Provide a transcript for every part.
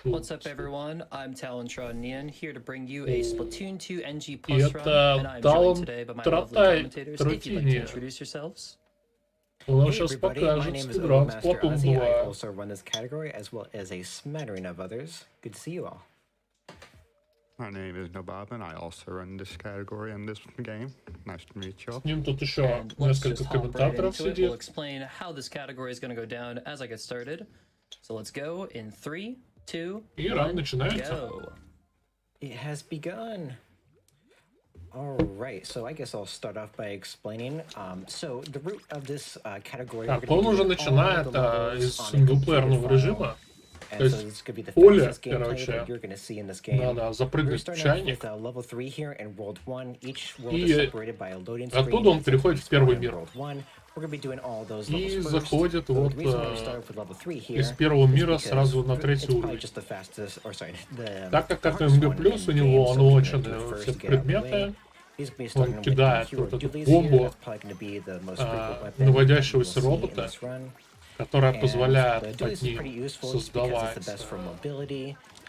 What's up, everyone? I'm talontrottinian, here to bring you a Splatoon 2 NG Plus run, and I'm joined today by my lovely commentators. If you'd like to introduce yourselves. Hey everybody, my name is Master Ozzy. I also run this category as well as a smattering of others. Good to see you all. My name is Nobab, and I also run this category in this game. Nice to meet you all. And let's just hop right into it. We'll explain how this category is going to go down as I get started. So let's go in 3, 2, 1, go. It has begun. Alright, so I guess I'll start off by explaining. So the root of this category... Он уже начинает из синглплеерного режима. То есть поле, короче, надо запрыгнуть в чайник, и оттуда он переходит в первый мир. И заходит вот из первого мира сразу на третий уровень. Так как это МГ+, у него анлочены все предметы, он кидает вот эту бомбу наводящегося робота, которая позволяет под ним создавать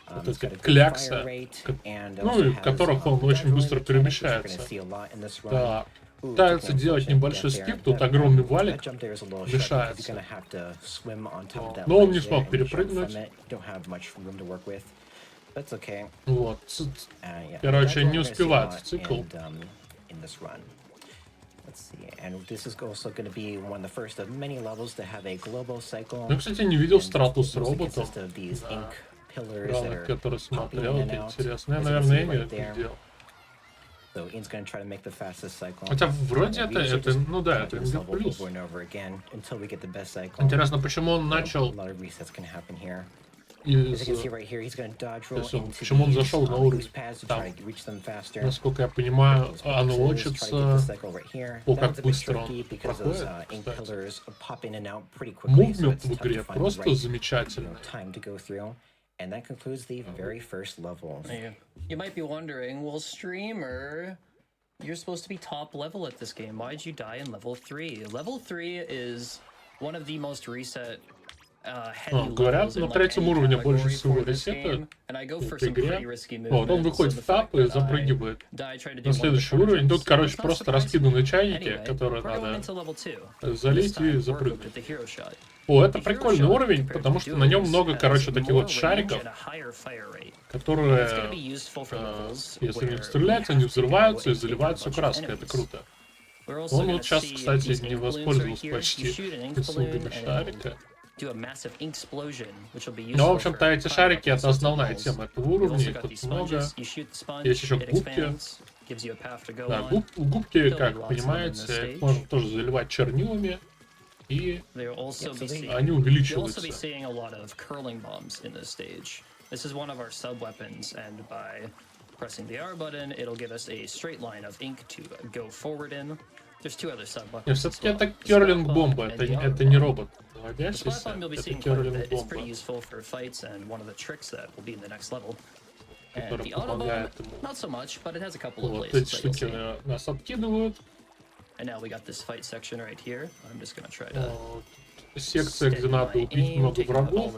вот эти кляксы, ну и в которых он очень быстро перемещается. Да. Пытается делать небольшой скип, тут огромный валик мешается. Но он не смог перепрыгнуть. Вот. Короче, не успевает в цикл. Я, кстати, не видел страту с роботом, который смотрел, это интересно. Я, наверное, не это делал. Хотя вроде это, ну да, это МГ+. Интересно, почему он начал почему он зашел на уровень там, насколько я понимаю, анлочится, как быстро он проходит, мувмент в игре просто замечательный. And that concludes the very first level. You might be wondering, well, streamer, you're supposed to be top level at this game. Why'd you die in level 3? Level 3 is one of the most reset говорят, на третьем уровне больше всего ресета в игре. Вот, он выходит в тап и запрыгивает на следующий уровень. Тут, короче, просто раскиданы чайники, которые надо залить и запрыгнуть. О, это прикольный уровень, потому что на нем много, короче, таких вот шариков, которые, если в них стрелять, они взрываются и заливаются краской. Это круто. Он вот сейчас, кстати, не воспользовался почти услугами шарика. Ну, в общем-то, эти шарики — это основная тема этого уровня, их тут много. Есть еще губки. Да, губки, как вы понимаете, можно тоже заливать чернилами, и они увеличиваются. И все-таки это керлинг-бомба, это не робот. Это керлинг-бомба, который помогает ему. Вот эти штуки нас откидывают. Секция, где надо убить много врагов.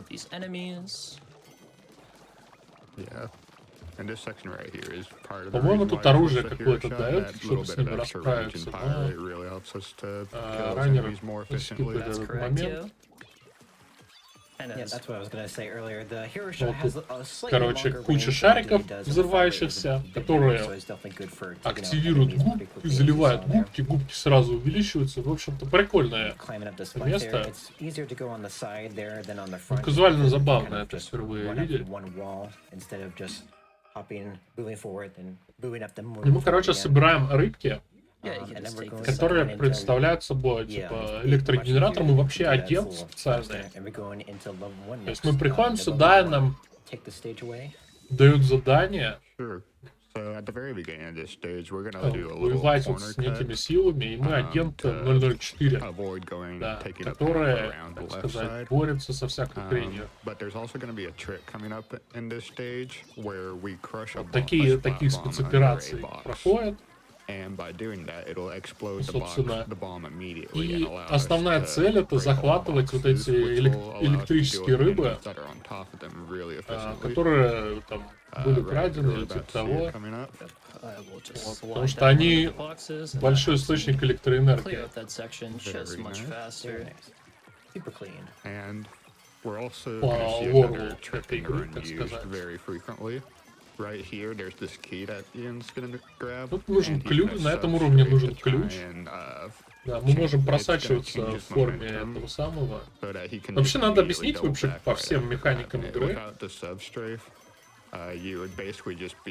По-моему, тут оружие какое-то дает, чтобы с ними расправиться. Раннер скипает этот момент. Вот тут, короче, куча шариков взрывающихся, которые активируют губки, заливают губки, губки сразу увеличиваются. В общем-то, прикольное место. Казуально забавно это впервые видеть. И мы, короче, собираем рыбки, которые представляют собой, типа, электрогенератором и вообще отдел специальный. То есть мы приходим сюда, и нам дают задание воевать вот с некими силами, и мы агент 004, да, которые, так сказать, борются со всякой хренью. Вот такие спецоперации проходят. Собственно, и основная цель — это захватывать вот эти электрические рыбы, которые там были крадены или типа того. Потому что они большой источник электроэнергии. По лору этой игры, так сказать. Тут нужен ключ, на этом уровне нужен ключ. Да, мы можем просачиваться в форме этого самого. Вообще надо объяснить вообще по всем механикам игры,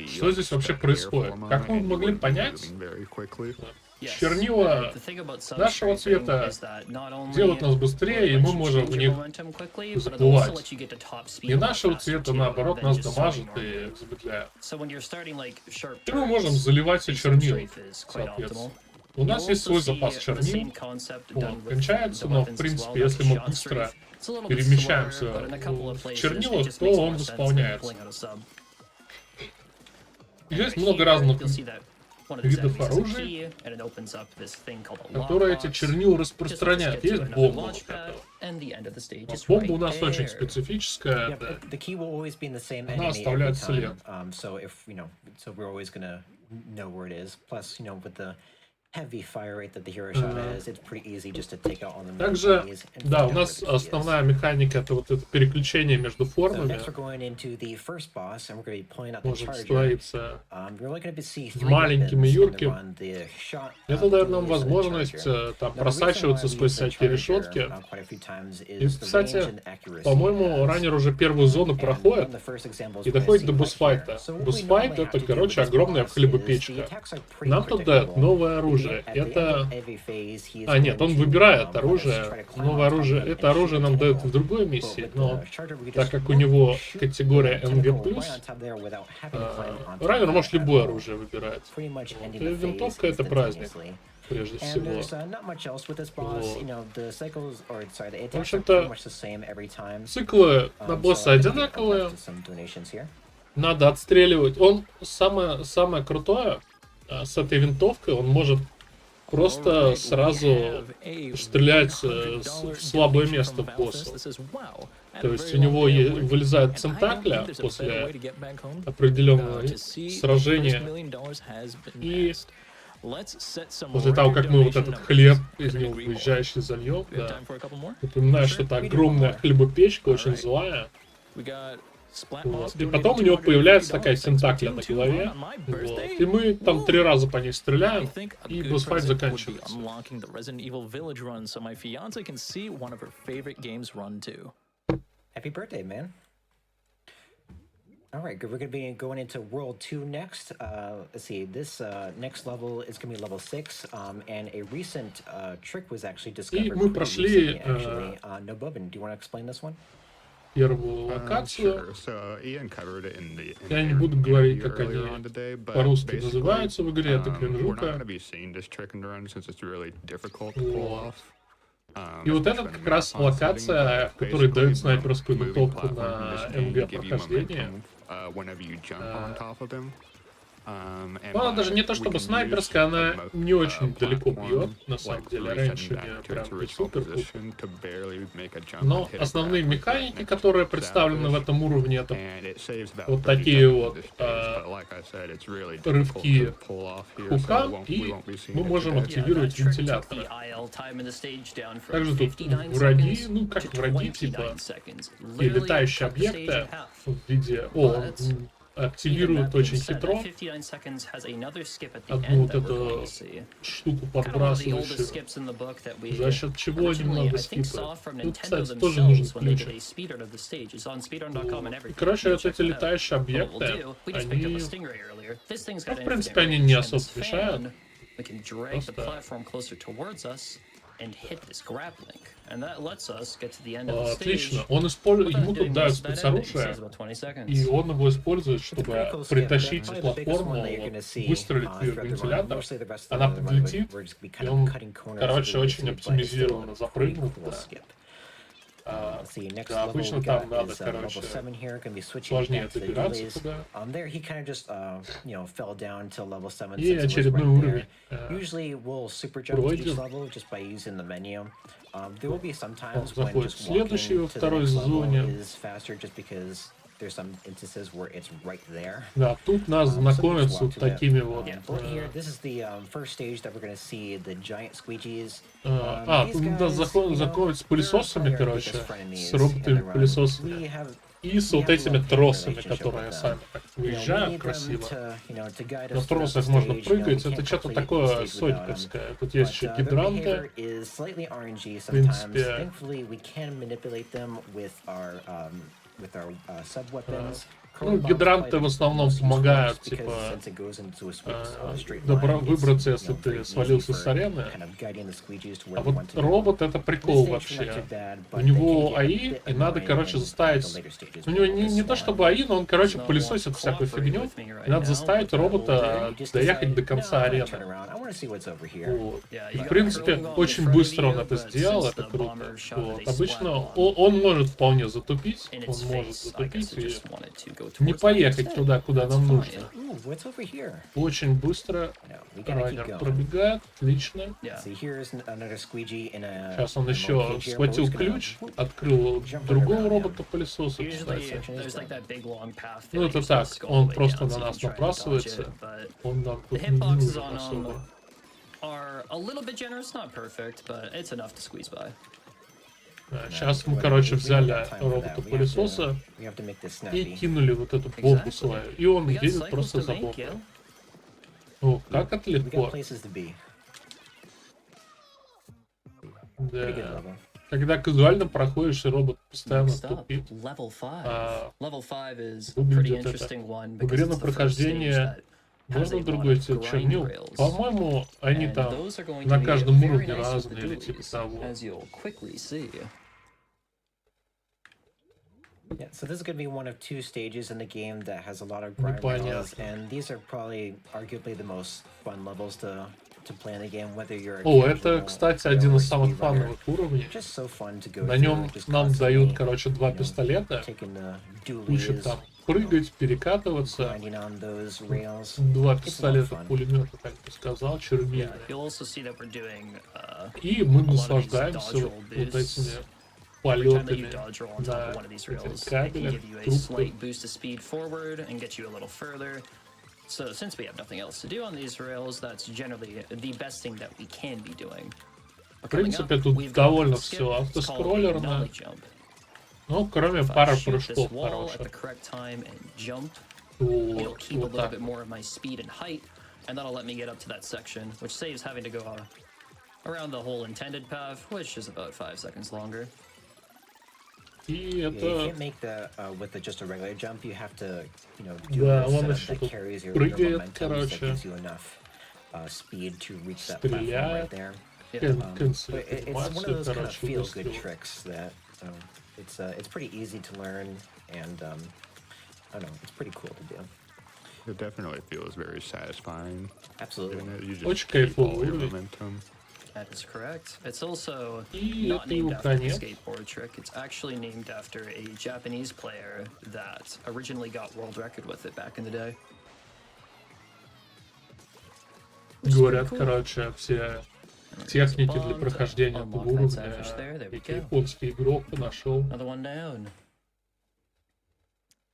что здесь вообще происходит. Как мы могли понять, чернила нашего цвета делают нас быстрее, и мы можем в них заплывать. И нашего цвета, наоборот, нас дамажит и замедляет. И мы можем заливать и чернил, соответственно. У нас есть свой запас чернил, он кончается, но, в принципе, если мы быстро перемещаемся в чернилах, то он восполняется. Есть много разных видов оружия, которые эти чернила распространяют. Есть бомба. Бомба у нас очень специфическая. Она оставляет след. Также, да, у нас основная механика — это вот это переключение между формами. Может становиться маленьким и юрким. Это дает нам возможность там просачиваться сквозь всякие решетки. И, кстати, по-моему, раннер уже первую зону проходит и доходит до босс-файта. Босс-файт — это, короче, огромная хлебопечка. Нам тут дают новое оружие. Это... А, нет, он выбирает оружие. Новое оружие. Это оружие нам дают в другой миссии, но так как у него категория НГ+, раннер может любое оружие выбирать. Вот. И винтовка — это праздник, прежде всего. В общем-то, циклы на босса одинаковые. Надо отстреливать. Он самое крутое с этой винтовкой, он может просто сразу стрелять в слабое место босса. То есть у него вылезает центакля после определенного сражения. И после того, как мы вот этот хлеб из него выезжающий зальем, да, напоминаю, что это огромная хлебопечка, очень злая. Вот. И потом у него появляется такая сентакля на голове. Вот. И мы там 3 раза по ней стреляем, и босс-файт заканчивается. Happy birthday, man. Alright, good. We're going to be going into World 2 next. Let's see, this next level is going to be level 6, and a recent trick was actually discovered. И мы прошли No Bobin, do you want to explain this one? Первую локацию. Я не буду говорить, как они по-русски называются в игре, это кринжука. Вот. И вот это как раз локация, в которой дают снайперскую винтовку на МГ прохождение. Ну, она даже не то чтобы снайперская, она не очень далеко бьет, на самом деле. Раньше не прям супер. Но основные механики, которые представлены в этом уровне, это вот такие вот рывки к хукам, и мы можем активировать вентиляторы. Также тут враги, ну как враги, типа и летающие объекты в виде... активирует очень хитро одну вот эту штуку подбрасывающую, за счет чего немного скипают. Тут, кстати, тоже нужен ключик. И, короче, вот эти летающие объекты, они... Ну, в принципе, они не особо мешают. Отлично. Он использует, ему тут дают спецоружие, и он его использует, чтобы притащить платформу, выстрелить в вентилятор, она подлетит, и он, короче, очень оптимизированно запрыгнул. Да. Да, обычно там надо, короче, сложнее добираться туда. И очередной уровень пройден. Он заходит в следующий, во второй зоне. Да, тут нас знакомят с вот такими вот... Тут нас знакомят с пылесосами, короче, с роботами-пылесосами. И с вот этими тросами, которые сами так выезжают красиво. На тросах можно прыгать, это что-то такое сотниковское. Тут есть еще гидранты. В принципе, ну, гидранты в основном помогают, типа, выбраться, если ты свалился с арены. А вот робот — это прикол вообще. У него АИ, и надо, короче, заставить... У него не то чтобы АИ, но он, короче, пылесосит всякую фигню. И надо заставить робота доехать до конца арены. Вот. И, в принципе, очень быстро он это сделал, это круто. Вот. Обычно он может вполне затупить, и не поехать туда, куда нам нужно. Очень быстро райдер пробегает, отлично. Сейчас он еще схватил ключ, открыл другого робота-пылесоса, кстати. Ну это так, он просто на нас набрасывается, он нам тут не нужен особо. Сейчас мы, короче, взяли робота-пылесоса и кинули вот эту бомбу свою. И он едет просто за бомбой. О, как это легко. Да. Когда казуально проходишь, и робот постоянно тупит. Выглядит это. В игре на прохождение можно другой цвет чернил? По-моему, они там на каждом уровне разные, или типа того. Yeah, so this is going to be one of two stages in the game that has a lot of grind levels, and these are probably arguably the most fun levels to play in the game, whether you're a О, это, кстати, один из самых фановых уровней. На нем нам дают, короче, два пистолета, учат там прыгать, перекатываться. Два пистолета-пулемета, как бы сказал, червивые. И мы наслаждаемся вот этими полетами на этих кабелях, трубках. So since we have nothing else to do on these rails, that's generally the best thing that we can be doing. В принципе, тут довольно все автоскроллерно. Ну, кроме пары прыжков хороших. Вот так. And that'll let me get up to that section, which saves having to go around the whole intended path, which is about 5 seconds longer. И это... Да, он еще тут прыгает, короче, стреляет, концентрируется, короче, выстрел. It's pretty easy to learn, and I don't know, it's pretty cool to do. It definitely feels very satisfying. Absolutely. Очень кайфовый уровень. That is correct. It's also И not это named его after the конец. skateboard trick. It's actually named after a Japanese player that originally got world record with it back in the day. Говорят, короче, все техники для прохождения этого уровня японский игрок нашел. Another one down.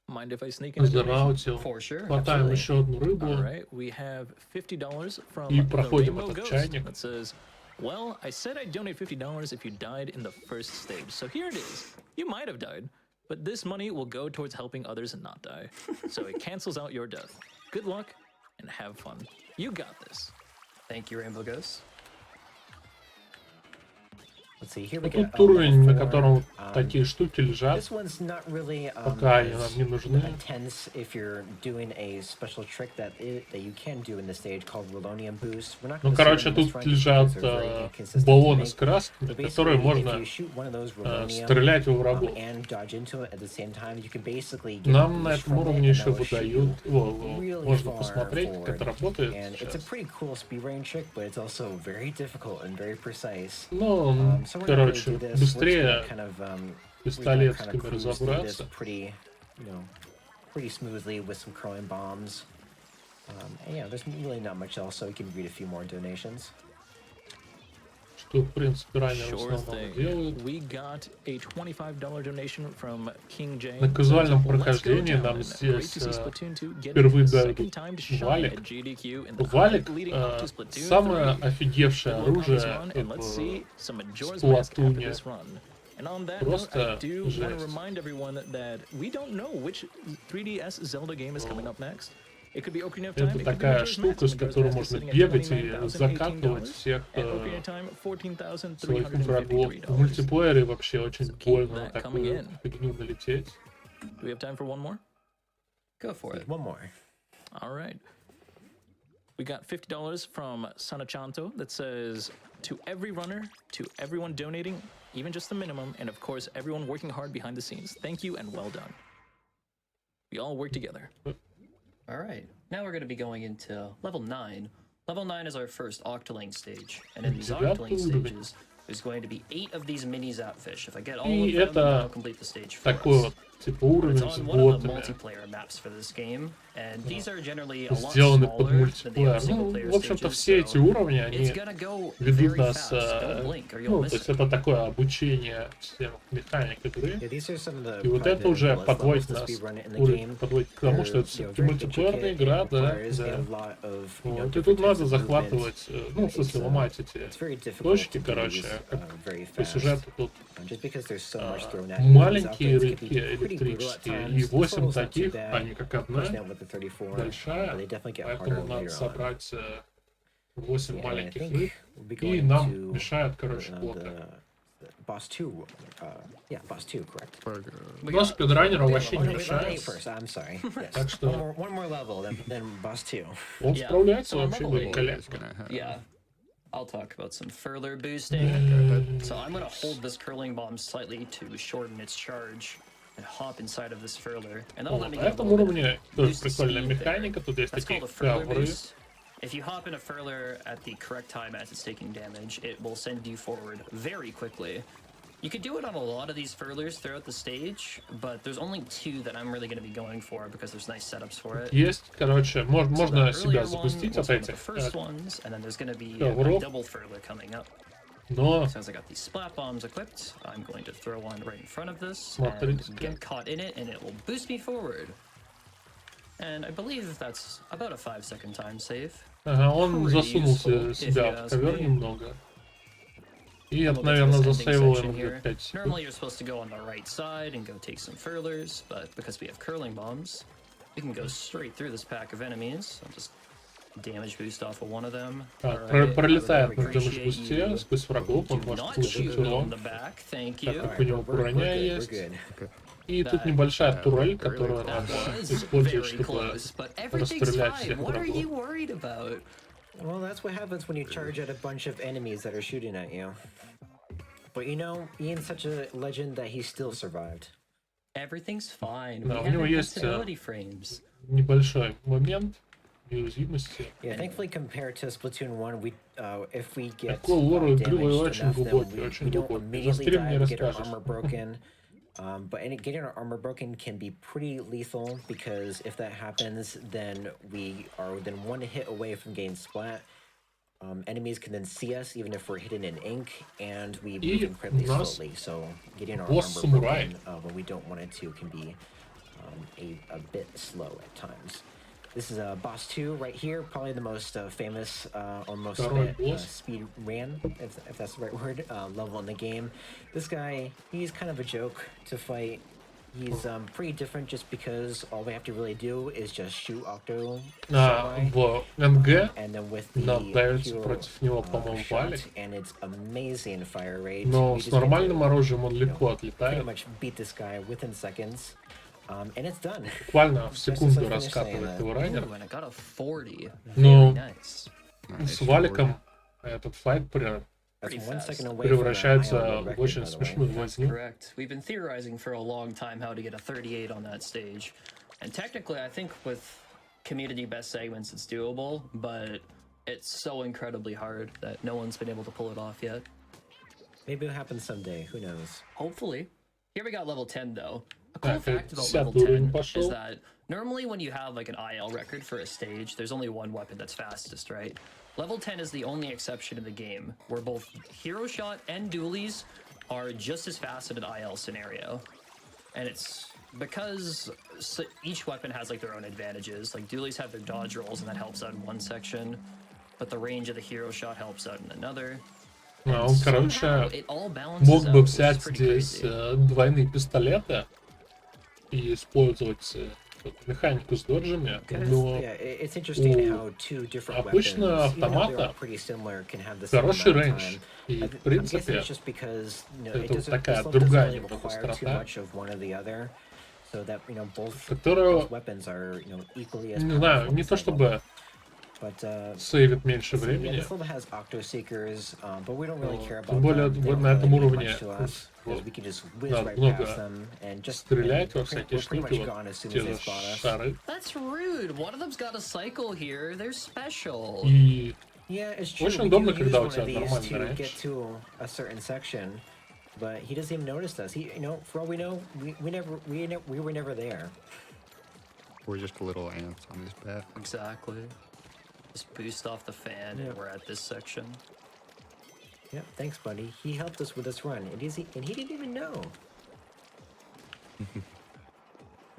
Mind if I sneak in? Зараутил. For sure. Хватаем еще одну рыбу. All right, we have $50 from И the проходим Rainbow этот Ghost чайник. that says, well, I said I'd donate $50 if you died in the first stage. So here it is. You might have died, but this money will go towards helping others not die. So it cancels out your death. Good luck and have fun. You got this. Thank you, Rainbow Ghost. Тут уровень, на котором такие штуки лежат, пока они нам не нужны. Ну, короче, тут лежат баллоны с красками, которые можно стрелять в врагов. Нам на этом уровне еще выдают, можно посмотреть, как это работает сейчас. Ну, So we're not gonna короче, do this. We're just gonna быстрее kind of пистолетскими cruise through this разобраться. pretty, pretty smoothly with some curling bombs. And yeah, there's really not much else, so we can read a few more donations. Что, в принципе, ранее в Sure основном thing. делают. We got a $25 donation from King J. На казуальном Let's go, прохождении нам gentlemen. здесь Great to see Splatoon 2 getting впервые the дают second time to shine валик. at GDQ in the Валик hype leading up to Splatoon самое 3. офигевшее Good luck on this оружие run, and let's see some Majora's в Mask after Splatoon. this run. And on that note, I Просто do want to жесть. remind everyone that we don't know which 3DS Zelda game is coming up next. It could be Ocarina of Time, Это it could be такая Majora's штука, Mask, с Majora's которой Mask is можно sitting at бегать и $29,018, закатывать всех and Ocarina of Time, своих врагов. В $14,353. мультиплеере вообще очень So keep больно that на coming такую in. фигню налететь. Do we have time for one more? Go for it. One more. All right. We got $50 from Sanachanto that says, to every runner, to everyone donating, even just the minimum, and of course, everyone working hard behind the scenes. Thank you and well done. We all work together. All right. Now we're going to be going into level 9. Level 9 is our first Octoling stage. And in these Octoling stages, there's going to be 8 of these mini Zapfish. If I get all И of them, then это I'll complete the stage for такой us. вот типа It's уровень с on one of the ботами, multiplayer maps for this game, and these are generally a lot сделаны под smaller than the мультиплеер. other Ну, single-player в общем-то, stages, все эти so уровни, они it's gonna go ведут very нас, fast. Don't blink or you'll ну, miss то есть it. это такое обучение всем механик игры. Yeah, these are some of the И вот probably это the уже lowest подводит levels to нас, speedrun it in the уровень game. подводит к тому, что это You know, все-таки very мультиплеерная intricate, игра, it да, requires да. a lot of, Вот, и different тут надо types of movement. захватывать, ну, в смысле, ломать эти It's very difficult точки, to do короче, these, как very по fast. сюжету тут Just because there's so much thrown at you, these маленькие outfits can реки be pretty brutal at электрические, times. и This 8 level's not too таких, bad, они как одна, especially with the 34, большая, but they definitely get harder поэтому надо later on. собрать 8 Yeah, I маленьких think рыб, we'll be и going нам to, мешают, короче, the плохо. boss 2, yeah, boss 2, correct. Но спидранеру вообще Oh, не no, wait, level 8 мешает. first, I'm sorry. Yes. Так что One more level, then boss 2. он Yeah. справляется So on вообще level eight, великолепно. Yeah. I'll talk about some further boosting. So I'm going to hold this curling bomb slightly to shorten its charge and hop inside of this furler. And that'll let Вот, me на get a этом little bit уровне of тоже boost прикольная speed механика, there. тут есть That's такие called a furler ковры. boost. If you hop in a furler at the correct time as it's taking damage, it will send you forward very quickly. You could do it on a lot of these furlers throughout the stage, but there's only 2 that I'm really going to be going for because there's nice setups for it. Есть, короче, So можно the себя earlier one запустить was от one of этих, the first ones, and then there's going to be ковров. a double furler coming up. но So as I got these splat bombs equipped, I'm going to throw one right in front of this Смотрите. and get caught in it, and it will boost me forward. And I believe that's about a 5-second time save. ага, он Pretty засунул useful, if себя you в ask ковер me. немного. И We'll это, get to наверное, this ending засейвил section ему here. где-то 5 секунд. Normally you're supposed to go on the right side and go take some furlers, but because we have curling bombs, we can go straight through this pack of enemies. I'll just damage boost off of one of them. Так, Alright, I would пролетает на appreciate демедж-бусте, you сквозь врагов, он do может not получить shoot me on урон. the back, thank Так you. как у него броня We're есть. good. И тут That- небольшая турель, really которую That он was использует, very чтобы close, but everything's расстрелять fine. всех What are you врагов. worried about? Well, that's what happens when you charge at a bunch of enemies that are shooting at you. But you know, Ian's such a legend that he still survived. Everything's fine. Да, We у have него есть, invincibility frames. Небольшой момент неуязвимости. Yeah, thankfully compared to Splatoon 1, we if we get Такой лор игры damaged очень enough, then глубокий, we очень don't глубокий. За immediately стрим die не and get our расскажешь. armor broken. But getting our armor broken can be pretty lethal because if that happens, then we are within 1 hit away from getting splat. Enemies can then see us even if we're hidden in ink, and we move incredibly у нас slowly. So getting our босс armor самурай. broken when we don't want it to can be a bit slow at times. This is boss 2 right here, probably the most famous or most Второй босс. speed ran, if that's the right word, level in the game. This guy, he's kind of a joke to fight. He's pretty different just because all we have to really do is just shoot Octo Samurai, В НГ and then with the нам дается hero, против него, по-моему, shot, валик. and it's amazing fire rate. Но We с just get to, нормальным оружием он you know, легко pretty отлетает. much beat this guy within seconds. And it's done. Буквально в Just секунду as I finished saying раскатывает that. его раннер. Ooh, and I got a 40. Ну, Very nice. с валиком этот файт прям That's Pretty 1 fast. second away from the превращается ILO в record, очень by the way. смешную That's возню. correct. We've been theorizing for a long time how to get a 38 on that stage. And technically, I think with community best segments, it's doable, but it's so incredibly hard that no one's been able to pull it off yet. Maybe it'll happen someday. Who knows? Hopefully. Here we got level 10 though. A cool Так, fact about 50 level уровень 10 is пошел. that normally when you have like an IL record for a stage, there's only one weapon that's fastest, right? Level 10 is the only exception in the game where both hero shot and dualies are just as fast in an IL scenario. And it's because each weapon has like their own advantages. Like dualies have their dodge rolls and that helps out in one section, but the range of the hero shot helps out in another. Он, короче, It all balances мог бы out, which is взять pretty здесь crazy. двойные пистолеты и использовать механику с доджами, но Yeah, it's interesting how two different обычно weapons, even though they're автомата all pretty similar, can have the same хороший amount of рейндж. time. И, в I'm guessing принципе, it's just because it это вот doesn't, такая this level другая doesn't really немного require too страта, much of one or the other, so that both которая, weapons are equally as не знаю, powerful не as то they look. чтобы But сейвит меньше yeah, времени. this level has octo seekers, but we don't really care Тем about более them. They вот don't на этом really mean уровне much to us, because we can just whiz надо right много past them and just стрелять во we're всякие pretty штуки, much вот gone as soon те as they же spot us. шары. That's rude. One of them's got a cycle here. They're special. И Yeah, it's true. очень We удобно, do use когда у one of тебя these нормальный to рейндж. get to a certain section, but he doesn't even notice us. He, for all we know, we were never there. We're just little ants on his back. Exactly. Just boost off the fan Yeah. and we're at this section. Yeah, thanks, buddy. He helped us with this run, and he didn't even know.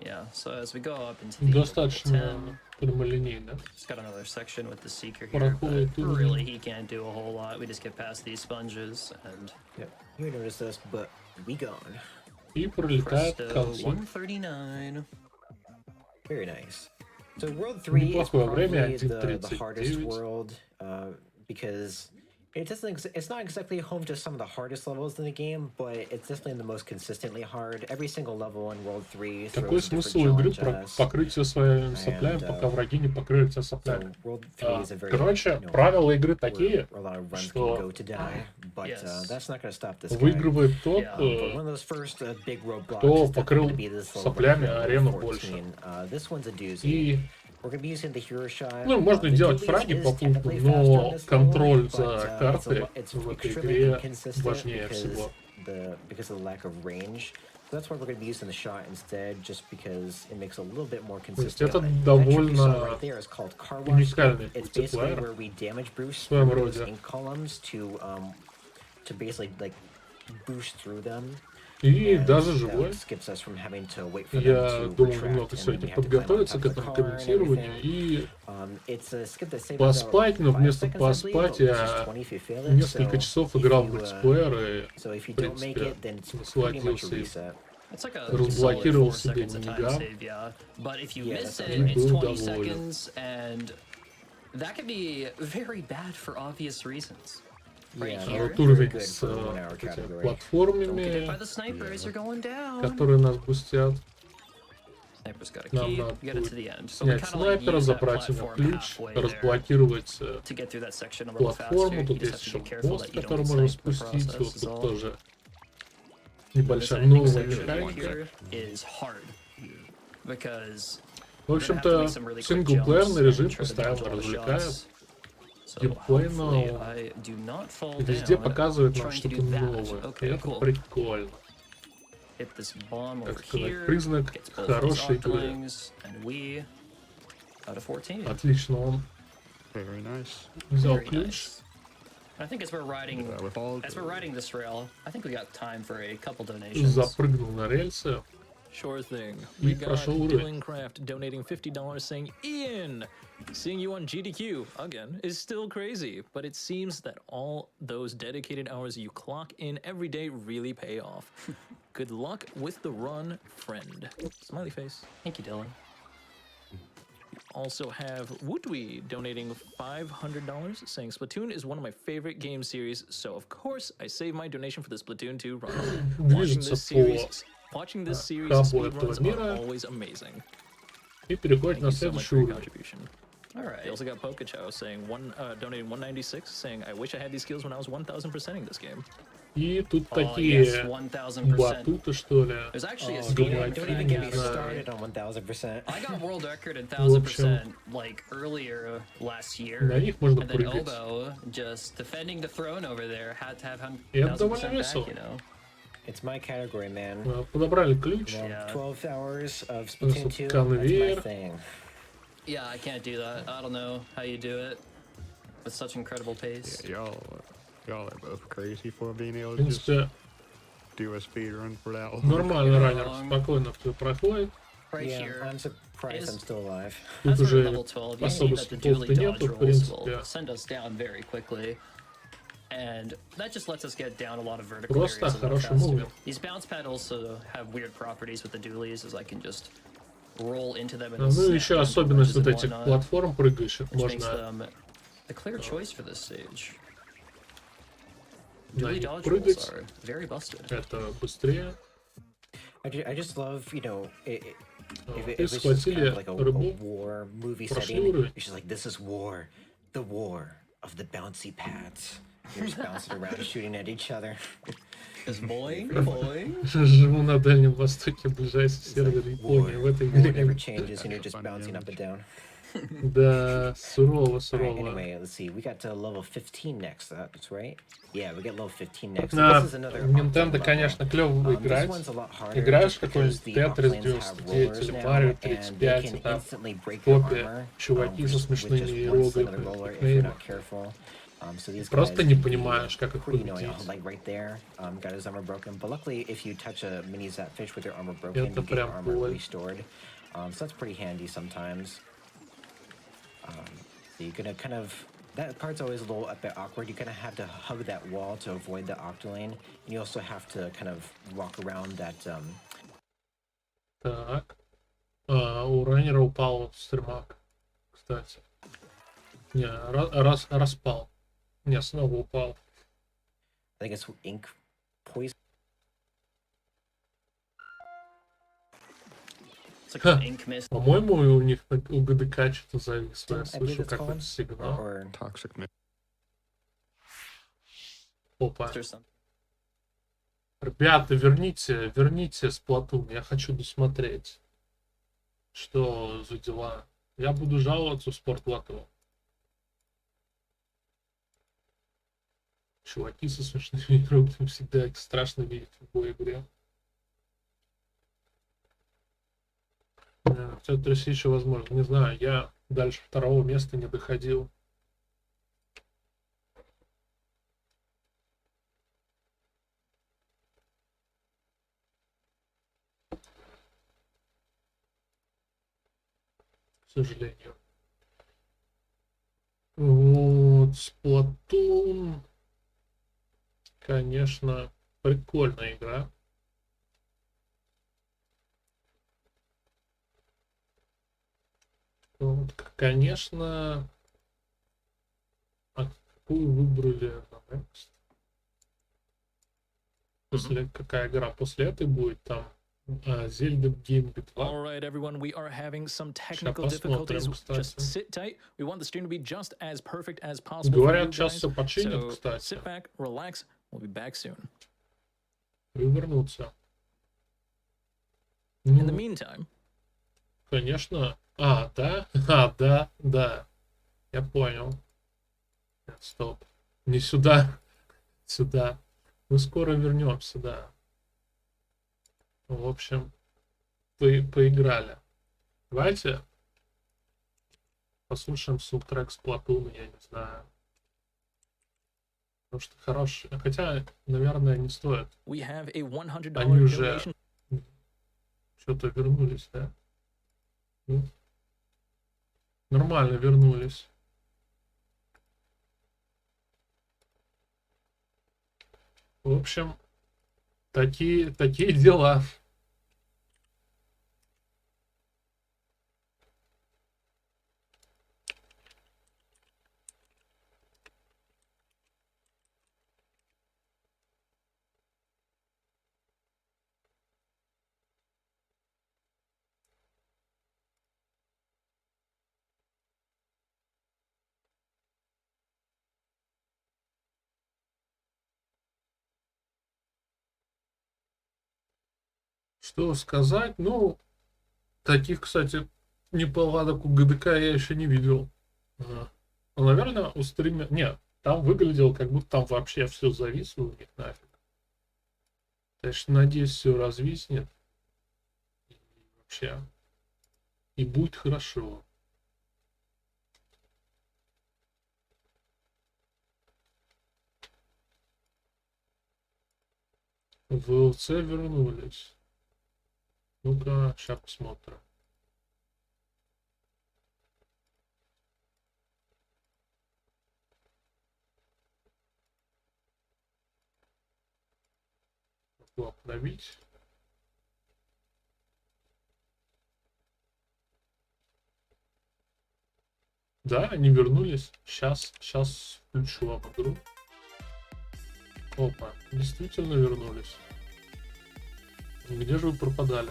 Yeah, so as we go up into the level Достаточно 10, прямолинейно. just got another section with the Seeker here, Проходит but уровень. really he can't do a whole lot. We just get past these sponges and Yeah, you noticed us, but we gone. И пролетает к presto, концу. 139. Very nice. So World 3 is Неплохое время, probably the 1.39. hardest world, because it's not exactly home to some of the hardest levels in the game, but it's definitely the most consistently hard. Every single level in World 3 Какой throws a смысл different игры challenge at us. покрыть все своими соплями, And, пока враги не покрыли тебя соплями? So World 3 is a very, Короче, правила игры where такие, a lot of runs что can go to die, but Yes. that's not going to stop this guy. выигрывает тот, Yeah, But one of those first big roadblocks кто is definitely покрыл going to be this level соплями right here, арену level больше. 14. This one's a doozy. И, We're going to be using the hero shot. ну, можно The делать dualies фраги is попутно, technically faster on но this level, контроль but, за картой it's в этой extremely игре inconsistent важнее всего. because of the lack of range. So that's why we're going to be using the shot instead, just because it makes a little bit more consistent. это That trick you довольно saw right there is called car wash. уникальный It's basically мультиплеер where we damage boost в своем through those роде. ink columns to basically like boost through them. И And даже that живой. skips us from having to wait for them Я to думал retract, немного and then сегодня we have to climb on подготовиться top к of the этому car and комментированию everything. и It's a skip that saves поспать, но about 5 вместо seconds, I believe, поспать but it's я just 20 if you fail it. несколько So часов if играл в you, мультиплеер и, so if you в don't make принципе, it, then it's pretty much a насладился им. reset. It's like a Разблокировал solid 4 себе seconds of time миниган. save, yeah. But if you Yeah, miss that's it, right. it's Был 20 доволен. seconds, and that could be very bad for obvious reasons. Right Yeah, А here. вот уровень good с for a 1-hour этими category. Don't get hit платформами, by the snipers, you're going down. которые нас бустят. Sniper's got a Нам key, надо get it to будет the end. So we снять kind of like снайпера, use that забрать ему platform ключ, halfway there разблокировать to get through that section a little faster. платформу. You Тут just есть have to еще be careful мост, that you который don't можно snipe the спустить. process Вот is тут all. тоже This небольшая ending новая section right механика. here is hard because В общем-то, синглплеерный режим постоянно развлекает. Геймплейно везде показывает нам что-то новое. И это прикольно. Так сказать, признак хорошей игры. Отлично, он Very nice. взял ключ. I think as we're riding With all this rail, I think we got time for a couple donations. Запрыгнул на рельсы. Sure thing. И We got прошел уровень. Dylan donating $50 saying, Ian, seeing you on GDQ, again, is still crazy, but it seems that all those dedicated hours you clock in every day really pay off. Good luck with the run, friend. Smiley face. Thank you, Dylan. Also have Woodwee donating $500 saying Splatoon is one of my favorite game series, so of course I save my donation for the Splatoon 2 run. Watching this series хабу этого speedruns мира. are always amazing. И переходит Thank на you so much следующий for your уровень. contribution. All They right. also got Pokachow saying donating 196, saying I wish I had these skills when I was 1000%ing this game. И тут Oh, такие yes, 1000%. батуты, что ли. There's actually a Oh, speed don't, run don't for even that get me game. started on 1000%. I got world record at В общем, 1000% like earlier last на year, них можно and then прыгать. Obo, just defending the throne over there, had to have И это довольно 1000% back, весело. you know. It's my category, man. Подобрали ключ. You know, Yeah. 12 hours of Тут Splatoon 2, that's my конвейер. thing. Yeah, I can't do that. I don't know how you do it with such incredible pace. Yeah, y'all are both crazy for being able В to just принципе, do a speed run for that long. нормально раннер спокойно все проходит. Right Yeah, here. I'm surprised I'm still alive. Тут As we're уже level 12, you особо see that the скиллов-то dually нету, dodge в rolls will принципе. send us down very quickly. And that just lets us get down a lot of vertical Просто areas a little хорошим faster. уровнем. These bounce pads also have weird properties with the dualies, as I can just roll into them and Ну и еще особенность вот этих платформ прыгающих which makes можно them a clear choice for this stage. на Dually них dodge rolls прыгать. are very busted. Это быстрее. I just love, you know, if Ты it's just kind схватили of like a рыбу, war movie прошли setting, уровень. it's just like, this is war, the war of the bouncy pads. You're just bouncing around, shooting at each other. Just boing, boing. Живу на Дальнем Востоке, ближайший сервер Японии. В этой War never игре. changes, and you're just bouncing up and down. Да, сурово, Alright, сурово. anyway, let's see. We got to level 15 next. That's right. Yeah, we get level 15 next. So На this is another Nintendo, octane конечно, level. клево This играть. one's a lot harder Играешь just какой-нибудь because the Тетрис octanes have 99 rollers или now, Марио and they 35, и can там instantly break your топе armor чуваки со with смешными just one single иероглифами, roller if you're никнеймами. not careful. So these Просто guys не can be понимаешь, как их pretty annoying. победить. Like right there, got his armor broken. But luckily, if you touch a mini Zapfish with your armor broken, Это you get your прям armor боль. restored. So that's pretty handy sometimes. So you're gonna kind of, that part's always a little a bit awkward. You kind of have to hug that wall to avoid the octolane, and you also have to kind of walk around that. Так. У раннера упал стримак, кстати. Не, распал. Не, снова упал. I think it's ink poison. It's like an ink mist. По-моему, у них у ГДК что-то завис. Я I believe слышу it's какой-то called. сигнал. Or Toxic mist. Опа. Or something. Ребята, верните Splatoon. Я хочу досмотреть. Что за дела? Я буду жаловаться в Спортлото. Чуваки со смешными играми всегда страшно видеть в любой игре. Что-то еще возможно. Не знаю, я дальше второго места не доходил. К сожалению. Вот, Splatoon. Конечно, прикольная игра. Вот, конечно, какую выбрали на Next? После, какая игра после этой будет там? Zelda Gambit 2. All right, everyone, we are having some technical Сейчас difficulties. посмотрим, Just кстати. sit tight. We want the stream to be just as perfect as possible for you Говорят, сейчас guys. все починят, So кстати. sit back, relax. We'll be back soon. И вернуться. In the Ну, meantime, конечно. Да? Да. Я понял. Нет, стоп. Не сюда. Сюда. Мы скоро вернемся, да. В общем, поиграли. Давайте послушаем саундтрек Splatoon, я не знаю. Потому что хороший. Хотя, наверное, не стоит. we have a $100 Они уже donation. что-то вернулись, да? Ну, нормально вернулись. В общем, такие дела. Что сказать? Ну, таких, кстати, неполадок у ГДК я еще не видел. Ну, наверное, у стримера... Нет, там выглядело, как будто там вообще все зависло у них нафиг. Конечно, надеюсь, все развиснет. И вообще. И будет хорошо. В ЛЦ вернулись. Ну-ка, сейчас посмотрим. Могу обновить. Да, они вернулись. Сейчас включу вам игру. Опа, действительно вернулись. Где же вы пропадали?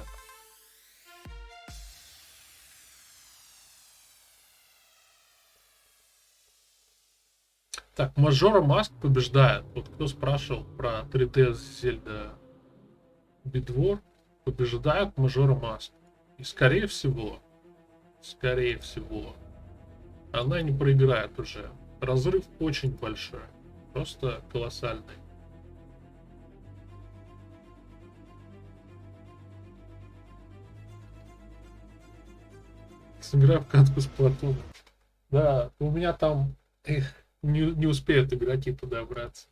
Так, Мажора Маск побеждает. Вот кто спрашивал про 3D Зельда Бидвор, побеждает Мажора Маск. И скорее всего, она не проиграет уже. Разрыв очень большой. Просто колоссальный. Сыграю в катку Splatoon. Да, у меня там не успеют игроки подобраться.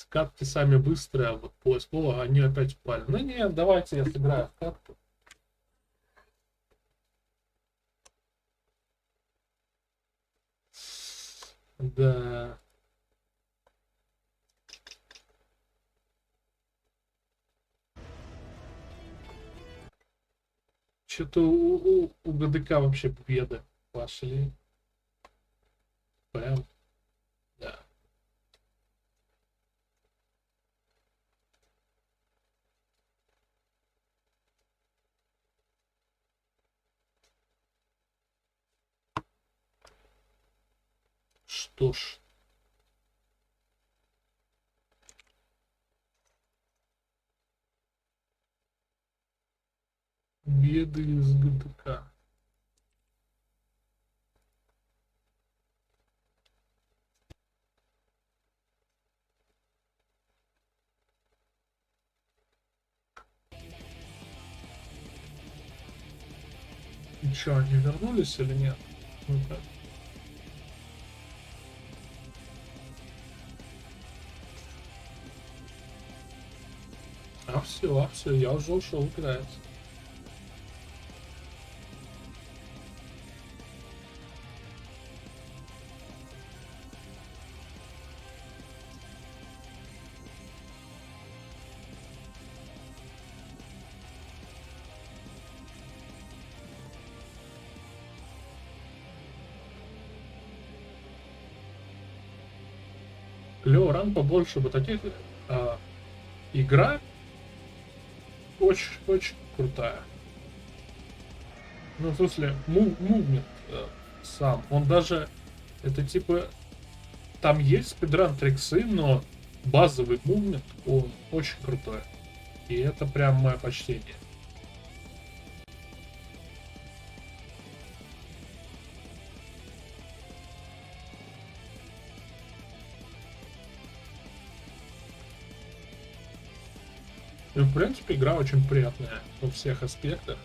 Катки сами быстрые, а вот поиск. О, они опять упали. Ну нет, давайте я сыграю в катку. Да. Что-то у ГДК вообще победы пошли. Прям. Да. Что ж. Беды из ГДК. И что, они вернулись или нет? Ну-ка. А все, я уже ушел играть. Клево, ран побольше вот таких. Игра очень крутая. Ну, в смысле, мувмент сам. Он даже, это типа, там есть спидран триксы, но базовый мувмент, он очень крутой. И это прям мое почтение. И, в принципе, игра очень приятная во всех аспектах.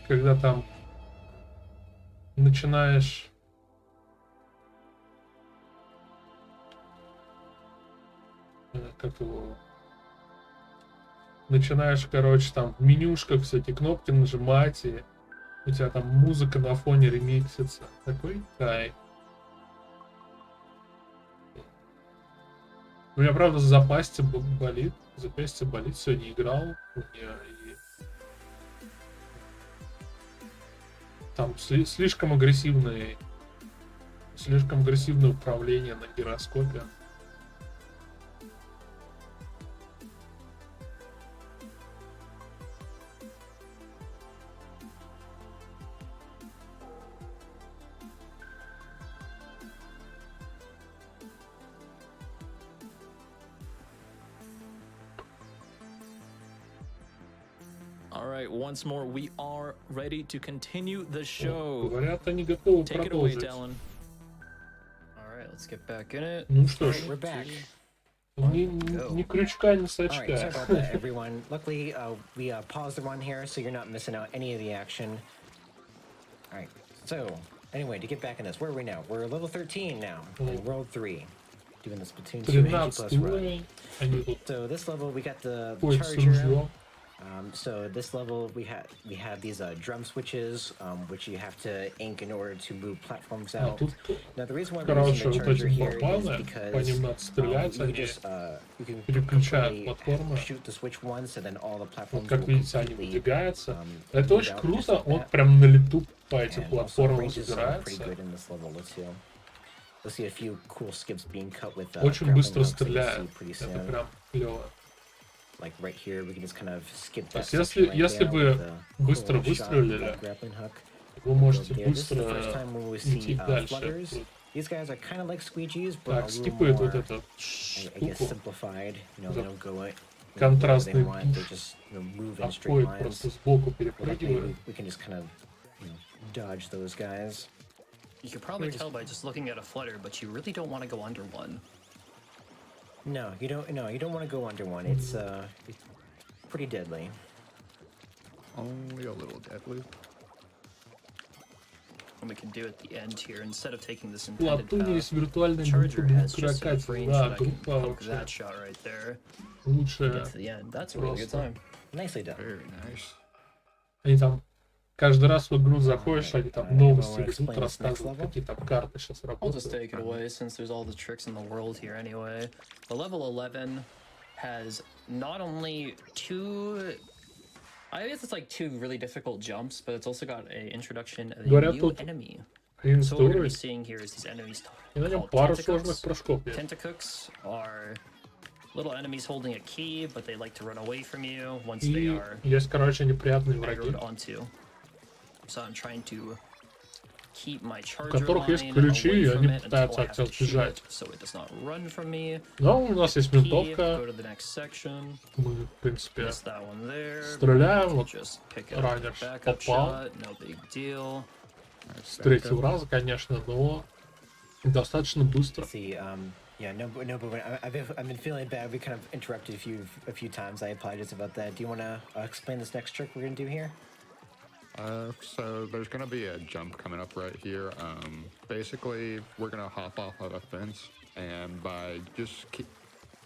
Когда там начинаешь как его начинаешь, короче, там в менюшках все эти кнопки нажимать, и у тебя там музыка на фоне ремиксится. Такой кайф. У меня, правда, запястье болит. Сегодня играл. У меня и там слишком агрессивное управление на гироскопе. All right, once more, we are ready to continue the show. Говорят, они готовы Take it away, продолжить. Talon. All right, let's get back in it. Ну что ж, We're back. ни крючка, ни All right, sorry сачка. about that, everyone. Luckily, we paused the run here, so you're not missing out any of the action. All right, so anyway, to get back in this, where are we now? We're level 13 now, in World 3, doing the Splatoon 2 AG 13 plus run. уровень. Они тут So this level, we got the ходят с charger. ружьем. So this level, we have these drum switches, which you have to ink in order to move platforms А out. тут, Now the reason why we're using короче, the вот charger эти here is барабаны, по because ним надо стрелять, you они can переключают completely платформы. shoot the switch once, and then all the Вот platforms как will видите, они completely, выдвигаются. Это move очень out круто, just like он that. прям на лету по этим And also платформам ranges are pretty забирается. good in this level too. You'll see a few cool skips being cut with Очень grappling быстро hooks that you'll стреляет. see pretty Это soon. прям клево. Like right here, we can just kind of skip То that есть section right если there вы with the быстро cool shot with выстрелили, that grappling hook. вы можете There. This is the быстро first time when we идти see дальше. flutters. These guys are kind of like squeegees, but Так, a little скипает вот more, эту I guess, штуку. simplified. You know, they don't go wherever they Контрастный want. They душ. just move in straight Отходит lines. просто сбоку, But luckily, перепрыгивает. we can just kind of dodge those guys. You could probably tell by just looking at a flutter, but you really don't want to go under one. No, you don't. No, you don't want to go under one. It's pretty deadly. Only a little deadly. And we can do at the end here, instead of taking this В intended Платуне path, есть виртуальная Charger группа has just enough крокодил. range Да, that I can группа poke вообще that shot right there. лучшая. Get to the end. That's a really good Просто. time. Nicely done. Very nice. Они там каждый раз в игру заходишь, они там новости wanna ведут, explain this next рассказывают, level? какие там карты сейчас I'll just take it работают. away since there's all the tricks in the world here anyway. The level 11 has not only I guess it's like two really difficult jumps, but it's also got an introduction of a Говорят, new тут enemy. 11 So what we're going to be уровень, seeing here is these enemies и на нем called пару сложных tentacooks. прыжков есть. Tentacooks are little enemies holding a key, but they like to run away from you once they И are есть, короче, неприятные враги, aggroed onto. So I'm trying to keep my у charger которых есть line ключи, away и from они it until пытаются I от have тебя to shoot сбежать. it, so it does not run from me. Но у нас есть Key, винтовка, go to the next section. мы, в принципе, Missed that one there. стреляем, вот Just pick up the ранишь, backup попал. shot, no big deal. С третьего раза, конечно, но достаточно быстро. See, yeah, no, but I've been feeling bad. We kind of interrupted a few times. I apologize about that. Do you want to explain this next trick we're gonna do here? So there's gonna be a jump coming up right here. Basically, we're gonna hop off of a fence, and by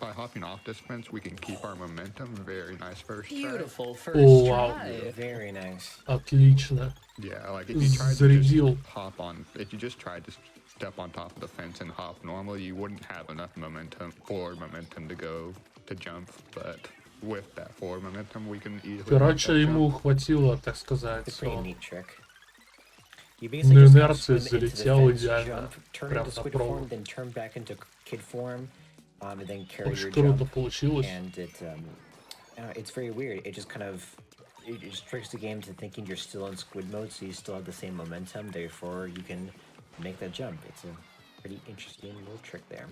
hopping off this fence, we can keep our momentum. Very nice first try. Beautiful first Oh, wow. try. Very nice. Отлично. Yeah, like if you tried to Зарядил. just hop on, if you just tried to step on top of the fence and hop normally, you wouldn't have enough forward momentum to jump. But with that forward momentum, we can easily. Короче, make that ему jump. хватило, так сказать, It's a pretty всё. neat trick. You На basically just инерции swim into the залетел fence, идеально. jump, turn Прям into на squid провод. form, then turn back into kid form, and then carry Очень your круто jump. получилось. And it's very weird. It just kind of it just tricks the game to thinking you're still in squid mode, so you still have the same momentum. Therefore, you can make that jump. It's a pretty interesting little trick there.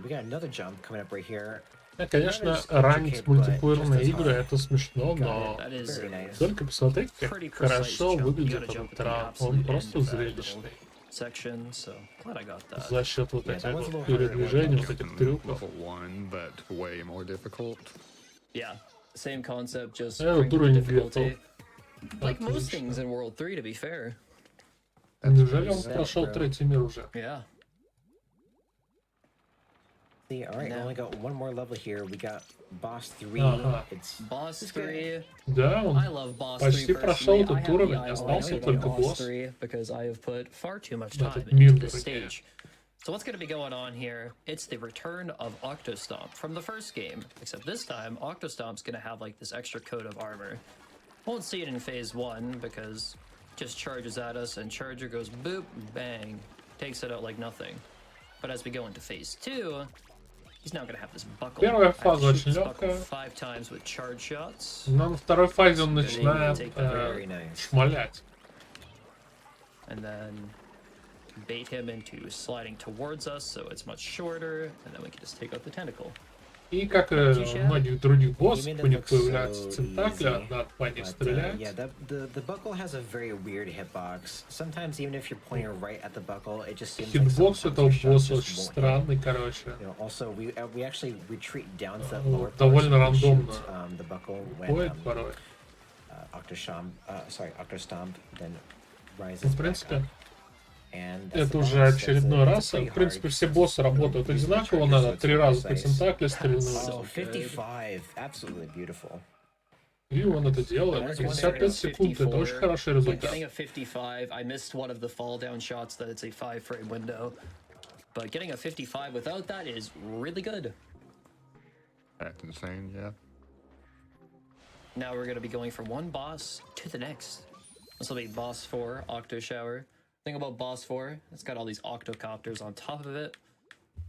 We got another jump coming up right here. Конечно, ранить мультиплеерные игры это смешно, но That is Very nice. только посмотрите, pretty как precise хорошо jump. You выглядит gotta jump этот at the ран. absolute Он end просто of that зрелищный. section, so glad I got that. За счет вот Yeah, этих that was a вот little harder передвижений, than вот этих Definitely трюков. level 1, but way more difficult. Yeah, same concept, just Вот crank up the уровень difficulty. где-то. Like most Отлично. things in World 3, to be fair. Неужели он sad, прошел bro. третий мир уже? Yeah. See, all right, we No. only got one more level here. We got boss 3. Uh-huh. It's Boss This guy- 3. Да, он I love boss почти 3 прошел personally. этот I have the уровень, eye остался on только boss босс. 3 because I have put far too much Да, time тут into мир this дорогие. stage. So what's going to be going on here? It's the return of Octostomp from the first game, except this time Octostomp's going to have like this extra coat of armor. Won't see it in phase 1 because it just charges at us and charger goes boop, bang, takes it out like nothing. But as we go into phase 2, he's now going to have this buckle. Первая I have to фаза shoot очень this buckle легкая. 5 times with charge shots. Но на второй фазе он начинает very nice. шмалять. And then bait him into sliding towards us so it's much shorter, and then we can just take out the tentacle. И как и у многих других боссов, у них появляются тентакли, надо по ним стрелять. Yeah, the buckle has a very weird hitbox. Sometimes even if you're pointing right at the buckle, it just seems like Хитбокс sometimes этого your shots босса just очень won't hit. странный, короче. You know, also, we actually retreat down to that lower Довольно part so we рандомно shoot, the buckle when ходит порой. Octostomp then rises Ну, в back принципе, up. And that's the это уже boss. очередной It's раз. pretty В принципе, hard. все боссы работают одинаково. Надо 3 раза по тентакле стрельнуть. Oh, 55. Absolutely beautiful. И он это делает. I was 55 wondering, секунд. Это очень хороший but результат. getting a 55, I missed one of the fall down shots that it's a 5-frame window. But getting a 55 without that is really good. That's insane, yeah. Now we're going to be going from one boss to the next. This will be boss 4, Octo Shower. Thing about boss 4, it's got all these octocopters on top of it.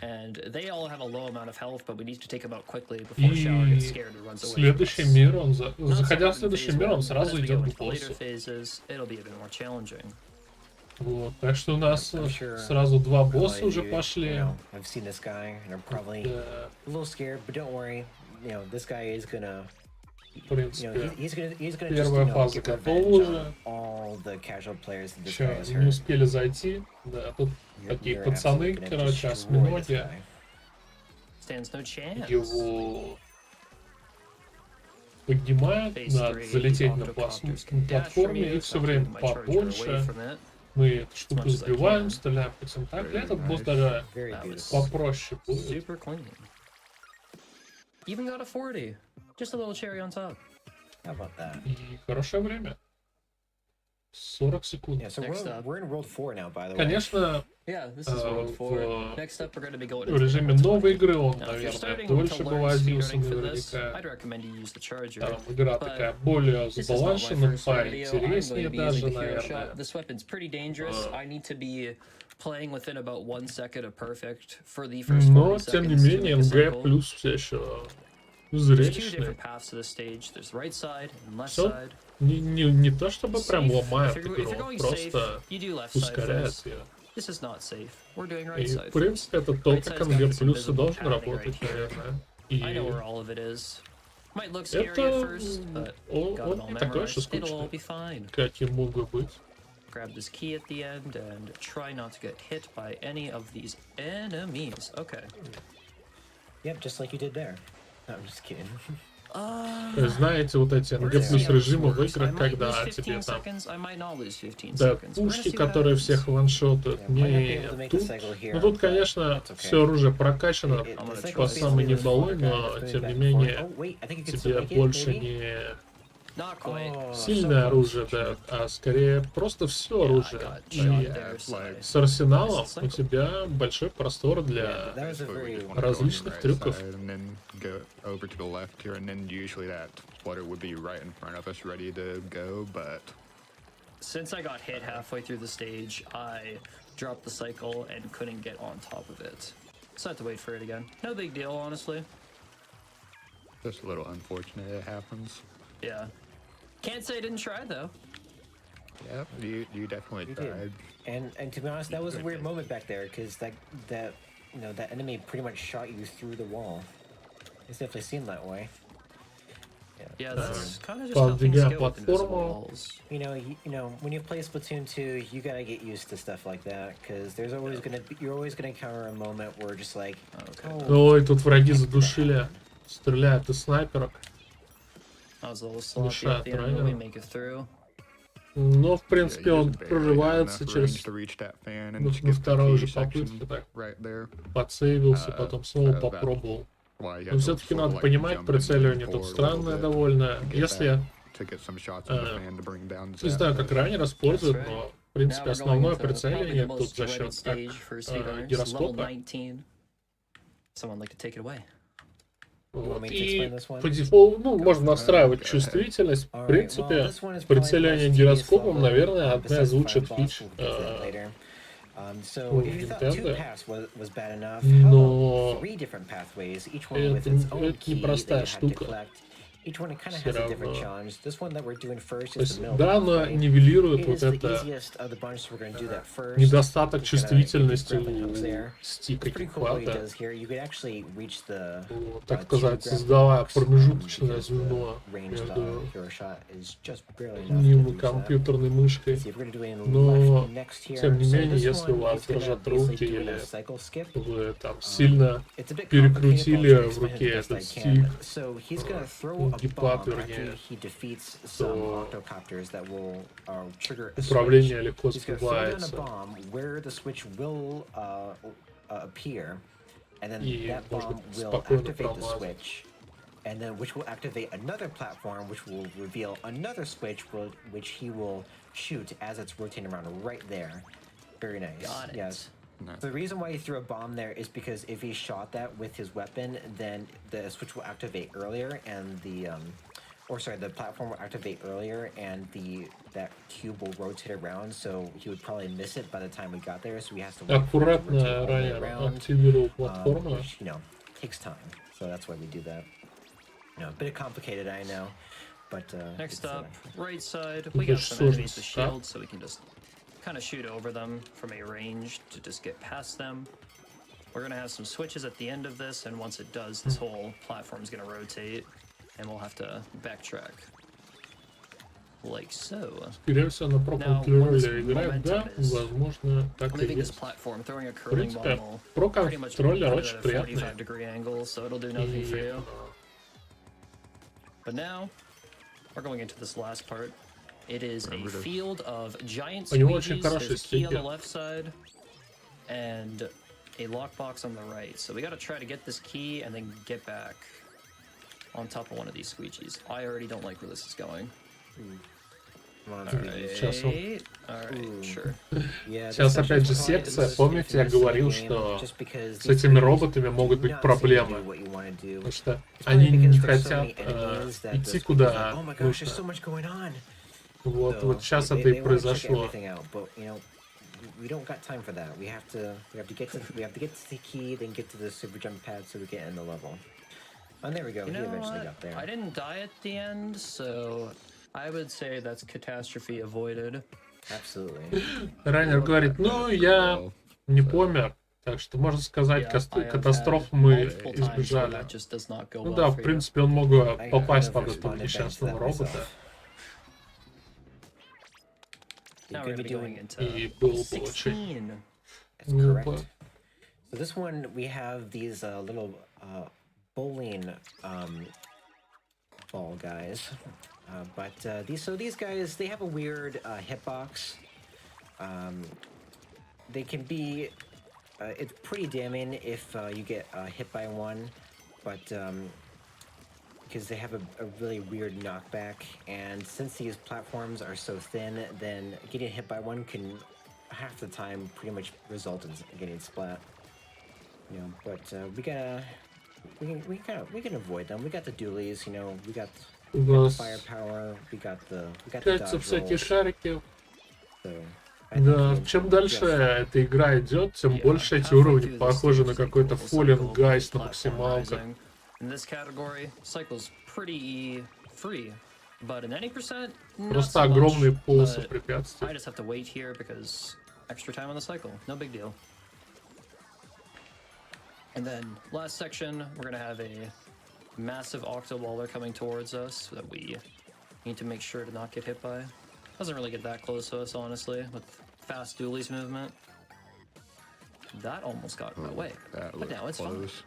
And they all have a low amount of health, but we need to take them out quickly before Shower gets scared and runs away. Следующий мир, он заходя в следующий мир, он сразу идет к боссу. It'll be a bit more challenging. Вот, так что у нас сразу 2 босса уже пошли. I've seen this guy, and I'm probably a little scared, but don't worry. You know, this guy is gonna. В принципе, He's gonna just, первая фаза get готова revenge уже. on all the casual players that this guy has Еще не hurt. успели зайти. Да, тут такие пацаны, короче, осьминоги. Stands no chance. Его поднимают, надо залететь на платформе, их все время побольше. Мы эту штуку сбиваем, стреляем по тентакле. Этот босс даже попроще будет. Super clean. Even got a 40. Just a little cherry on top. How about that? И хорошее время. 40 секунд. Yeah, so we're in World 4 now, by the way. Конечно, Yeah, this is World 4. Next up, we're going to be going в режиме новой игры он, Now, if you're наверное, starting дольше to бы learn возился speedrunning for this, наверняка. I'd recommend you use the charger. Там игра такая более This is not my сбалансированная, first video. I'm going поинтереснее to be даже, using the hero наверное. shot. This weapon's pretty dangerous. I need to be playing within about 1 second of perfect for the first 40 Но, seconds тем не to менее, make a МГ cycle. плюс все еще There's 2 зрелищный. different paths to this stage. There's right side and left Всё side. не то чтобы прям Safe. ломает If you're игру, он going просто safe, you do left side ускоряет first. ее. This is not safe. We're doing right И, side в принципе, это то, Right как side's got МГ this плюс и invisible должен padding работать, right here. наверное. I know И where all of it is. Might look scary at это first, but got it он all не такой уж и memorized. It'll all скучный, be fine. каким мог бы быть. Grab this key at the end and try not to get hit by any of these enemies. Okay. Yep, just like you did there. No, I'm just kidding. Знаете, вот эти НГ плюс режимы в играх, когда тебе там да, пушки, которые всех ваншотают, не тут. Ну тут, конечно, все оружие прокачано по самой небалой, но тем не менее тебе больше не сильное оружие дают, а скорее просто все оружие. И с арсеналом у тебя большой простор для различных трюков. Since I got hit halfway through the stage, I dropped the cycle and couldn't get on top of it. So I had to wait for it again. No big deal, honestly. Just a little unfortunate it happens. Yeah. Can't say I didn't try though. Yep, you definitely tried. And to be honest, that was a weird moment back there because that you know that enemy pretty much shot you through the wall. It's definitely seemed that way. Yeah, that's kind of just how things go with invisible walls. You know, when you play Splatoon 2, you gotta get used to stuff like that because there's always you're always gonna encounter a moment where just like, Ой, тут враги задушили, стреляют из снайперок. Мешают раненым. Но, в принципе, он прорывается через на второй же попытке, так, подсейвился, потом снова попробовал. Но все-таки надо понимать, прицеливание тут странное довольно. Если... не знаю, как ранее используют, но, в принципе, основное прицеливание тут за счет гироскопа. И по дефолту, ну, можно настраивать чувствительность. В принципе, прицеливание гироскопом, наверное, одна из лучших фич у Nintendo. Но это непростая штука. Each one kind of Всё has a different равно. challenge. This one that we're doing first То is the есть, middle да, она pathway. нивелирует It вот is the это easiest of the bunch, so we're going to do that first. недостаток Just gonna get these чувствительности grappling hooks у there. стика It's pretty cool what he геймпада. does here. You could actually reach the Так two сказать, grappling создавая hooks, промежуточное because the звено range of the между hero shot is just barely enough to ним и reach that. компьютерной мышкой. See, we're gonna do it Но, left next here. тем не So менее, this если у one, вас he's gonna дрожат basically руки do или a cycle skip. вы там сильно It's a bit перекрутили complicated, but I'll try to в explain it руке the best I этот can. стик, So he's gonna throw a геймпад, bomb after вернее, he defeats some то octocopters that will trigger a switch. управление легко He's gonna throw down a сбивается. bomb where the switch will appear, and then И that можно bomb will спокойно activate the промазать. switch, and then which will activate another platform, which will reveal another switch, which he will shoot as it's rotating around right there. Very nice. Got it. Yes. Nice. The reason why he threw a bomb there is because if he shot that with his weapon, then the switch will activate earlier, and the platform will activate earlier, and that cube will rotate around. So he would probably miss it by the time we got there. So he has to wait for it to rotate Аккуратно all the way Райан around, активировал платформу. which takes time. So that's why we do that. A bit complicated, I know, but Next it's, up, right side, Ну, we got очень some сложно enemies with так. shields, so we can just kind of shoot over them from a range to just get past them. We're gonna have some switches at the end of this, and once it does, this whole platform's gonna rotate, and we'll have to backtrack. Like so. Скорее всего, на про-контроллере играть, да, возможно, так и Moving this есть. platform, throwing a В curling принципе, ball, pretty much put про-контроллер it очень at a приятный. 45-degree angle, so it'll do nothing for И you. But now, we're going into this last part. It is a field of giant У него очень squeegees. хорошие There's a key on the стики. left side, and a lockbox on the right. So we gotta try to get this key and then get back on top of one of these squeegees. I already don't like where this is going. Сейчас он- Alright, sure. Yeah, Сейчас this опять же section секция. is Помните, я infamous in the говорил, game что just because с these этими squeegees роботами могут do быть not seem to проблемы. do what you wanna do. Потому что It's они probably не because there's so хотят many enemies that the идти squeegees are куда like, oh my gosh, there's so нужно. much going on. Вот So сейчас they это и wanna check произошло. everything out, but we don't got time for that. We have to get to the key, then get to the super jump pad so we get in the level. And there we go. You He know eventually what? got there. I didn't die at the end, so I would say that's catastrophe avoided. Absolutely. Райнер говорит, ну, я не помер. Так что, можно сказать, Yeah, I have катастроф had мы multiple times where избежали. that just does not go Ну well да, for в you. принципе, он мог бы I попасть kind под of этого responded back to несчастного that робота. myself. Now You're we're gonna gonna be be going doing into И было бы очень 16. That's глупо. correct. So this one we have these little bowling ball guys, but these guys, they have a weird hitbox. They can be it's pretty damning if you get hit by one, but because they have a really weird knockback, and since these platforms are so thin, then getting hit by one can half the time pretty much result in getting splat. But we can avoid them. We got the dualies, we got У the нас firepower, we got the пятся dodge всякие rolls. шарики. So, I think Да, we чем just- дальше эта игра идет, тем Yeah, больше эти halfway уровни through this похожи на stage, какой-то cycle, Fallen Guys на platform максималках. rising. In this category, cycle's pretty free, but in any percent, not Просто so much, огромные полосы but I препятствий. just have to wait here because extra time on the cycle, no big deal. And then last section, we're gonna have a massive octoballer coming towards us that we need to make sure to not get hit by. Doesn't really get that close to us, honestly, with fast dualies movement. That almost got in my way, That but looked now it's fine. close.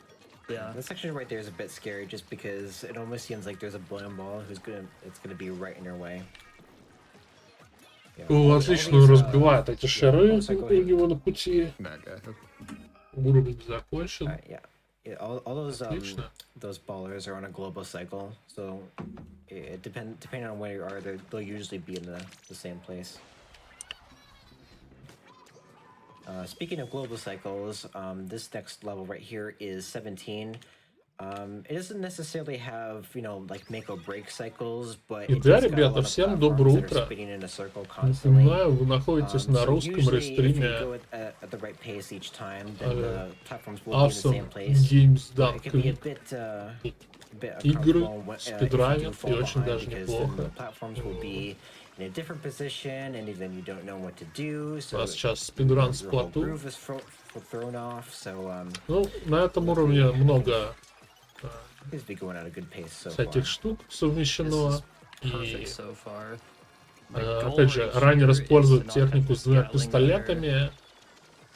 Yeah. This section right there is a bit scary, just because it almost seems like there's a bowling ball it's gonna be right in your way. Yeah, О, all отлично, он these, разбивает эти шары oh, sorry, go у ahead. него на пути. That guy. Уровень закончен. Yeah. All Отлично. those ballers are on a global cycle, so depending on where you are, they'll usually be in the same place. Speaking of global cycles, this next level right here is 17. It doesn't necessarily have, like make or break cycles, but И it да, does got a ребята, lot of всем platforms доброе that are утро. spinning in a circle constantly. Напоминаю, вы находитесь на So русском usually, if you рестриме go at the right pace each time, then the platforms will be in the Awesome same place. Games But it can be a Duncan. bit bit игры uncomfortable if you do спидранят, и fall очень behind даже because then неплохо. the platforms will be in a different position and then you don't know what to do. У So нас сейчас спидран your whole Splatoon. groove is thrown off. So Ну, на этом уровне много seems to be going at a good pace so всяких far. штук совмещено. Perfect И, so far. My goal опять же, right раннер here is использует to not have технику this с двумя Gatling gunner пистолетами,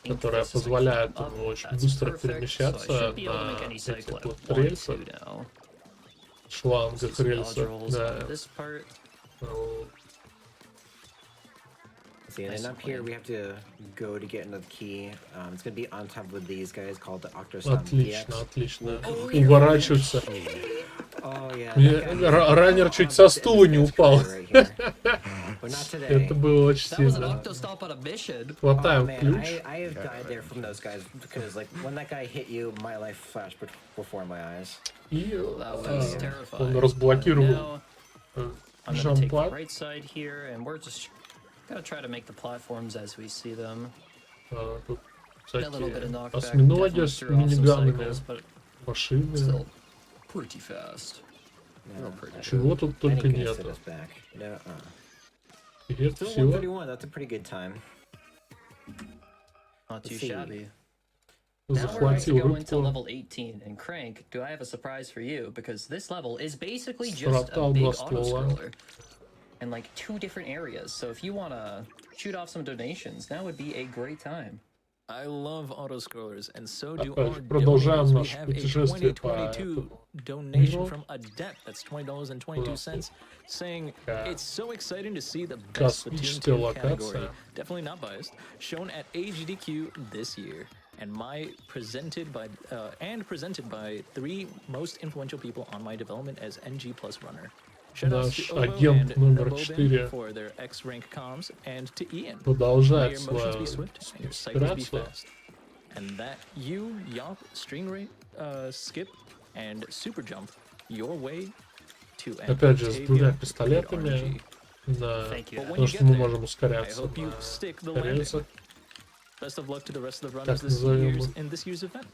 ink которая this as I позволяет keep up. ему очень That's быстро perfect. So I перемещаться should be able to на make any этих cycle I вот want рельсах, to now. шлангах See some dodge рельсов. rolls Да. on this part. Вот. See, and then up here we have to go to get another key. It's gonna be on top of these guys called the Octostorm Отлично, DX. отлично. Oh, Уворачиваться. Oh yeah. Мне that guy- раннер чуть со стула не упал. Right here. But not today. Это было очень That was an сильно. octostop on a mission. Oh Хватаем man, ключ. I have died there from those guys because like when that guy hit you, my life flashed before my eyes. И That was он terrifying. разблокировал Now, I'm gonna take the жампад. right side here, and we're just gonna try to make the platforms as we see them. Тут A little bit of всякие knockback. осьминоги Definitely с threw off some миниганами, cycles, but машины. still pretty fast. No, Чего тут I только ain't gonna sit нету. us back. No, И это Still всего 131. That's a pretty good time. Not too Let's see. shabby. Now we're going to захватил go into рыбку. level 18, and Crank, do I have a surprise for you? Because this level is basically just a Сраптал big два ствола. auto-scroller. And like 2 different areas, so if you want to shoot off some donations, now would be a great time. I love auto-scrollers, and so do Опять our же, продолжаем donors. We наше have a путешествие по 2022 этому donation миру. from Adept, that's $20.22, saying, Такая it's so exciting to see the best Splatoon космическая 2 category, локация. definitely not biased, shown at AGDQ this year. And presented by 3 most influential people on my development as NG Plus runner. Shoutouts Наш to Ovo агент and номер Nobobin 4 for their X-rank comms, and to Ian. May продолжает your motions be свою swift and your cycles be спецоперацию. fast. And that you, Yop, String Rate, Skip, and Super Jump your way to an Опять же, с Octavia двумя with пистолетами, RNG. на Thank you. But when потому you что get мы there, можем I ускоряться hope you на stick the landing. рельсах. Best of luck to the rest of the runners Так назовем их. in this year's event.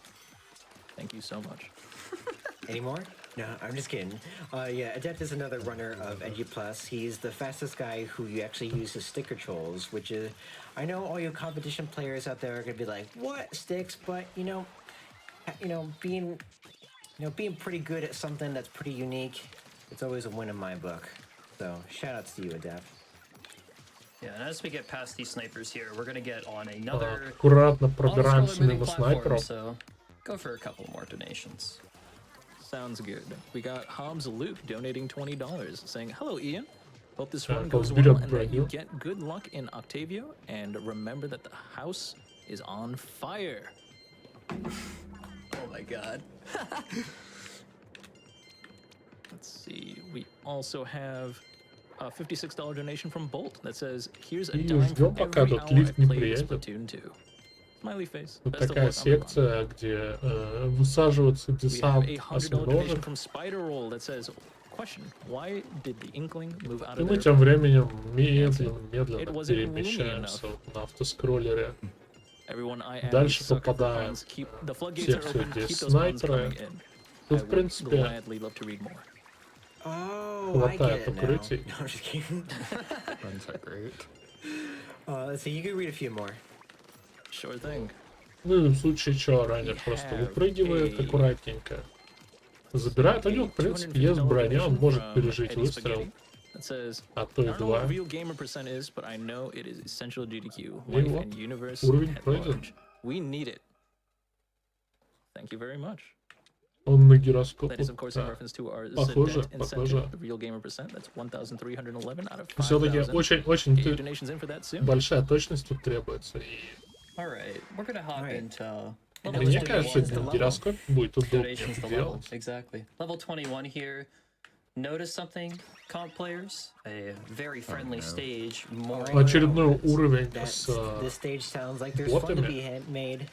Thank you so much. Any more? No, I'm just kidding. Yeah, Adept is another runner of NG Plus. He's the fastest guy who you actually use his stick controls, which is, I know all you competition players out there are gonna be like, "What sticks?" But being pretty good at something that's pretty unique, it's always a win in my book. So shout outs to you, Adept. Yeah, and as we get past these snipers here, we're gonna get on another Аккуратно auto-scroller пробираемся moving мимо platform, снайперов. so go for a couple more donations. Sounds good. We got Hobbs Luke donating $20, saying, "Hello, Ian. Hope this Yeah, run Hobbs goes beat well up and that you Brandon. get good luck in Octavio. And remember that the house is on fire." Oh my god. Let's see. We also have a $56 donation from Bolt that says, "Here's a И dime for ждем, пока every тут hour лифт I've не played приедет. Splatoon 2." Smiley face. Тут Best of такая luck on the run. секция, где высаживается We have десант a $100 donation осьминожек. from Spider Roll that says, "Question: Why did the Inkling move out И of мы their тем временем It медленно wasn't перемещаемся на автоскроллере. Everyone I am Дальше sucker for попадаем puns. Keep the floodgates в are секцию, open. где Keep those puns снайперы. coming in. Тут, I в would принципе, gladly love to read more. Oh, I хватает get it now. укрытий. No, I'm just kidding. Runs are great. Let's see. You can read a few more. Sure thing. Ну и в случае чего раннер просто выпрыгивает аккуратненько. Забирает. У него, в принципе, есть броня, он может пережить выстрел, That says, а то "I и don't know два. what real gamer percent is, but I know it is essential to GDQ, Ну и life вот, and universe уровень at пройден. large. We need it." Thank you very much. Он на гироскоп. That is, of course, in reference to our Похоже, Zedent похоже. incentive, the real gamer percent. That's 1,311 out of Все-таки 5,000. очень Get your donations in for that soon. большая точность тут требуется. И Alright, we're gonna hop Alright. into And level that was мне кажется, 21. level. гироскоп будет удобнее Donations это to level. делать. Exactly. Level 21 here. Notice something, comp players? A very friendly stage. More Очередной уровень This с stage sounds like there's fun to be made.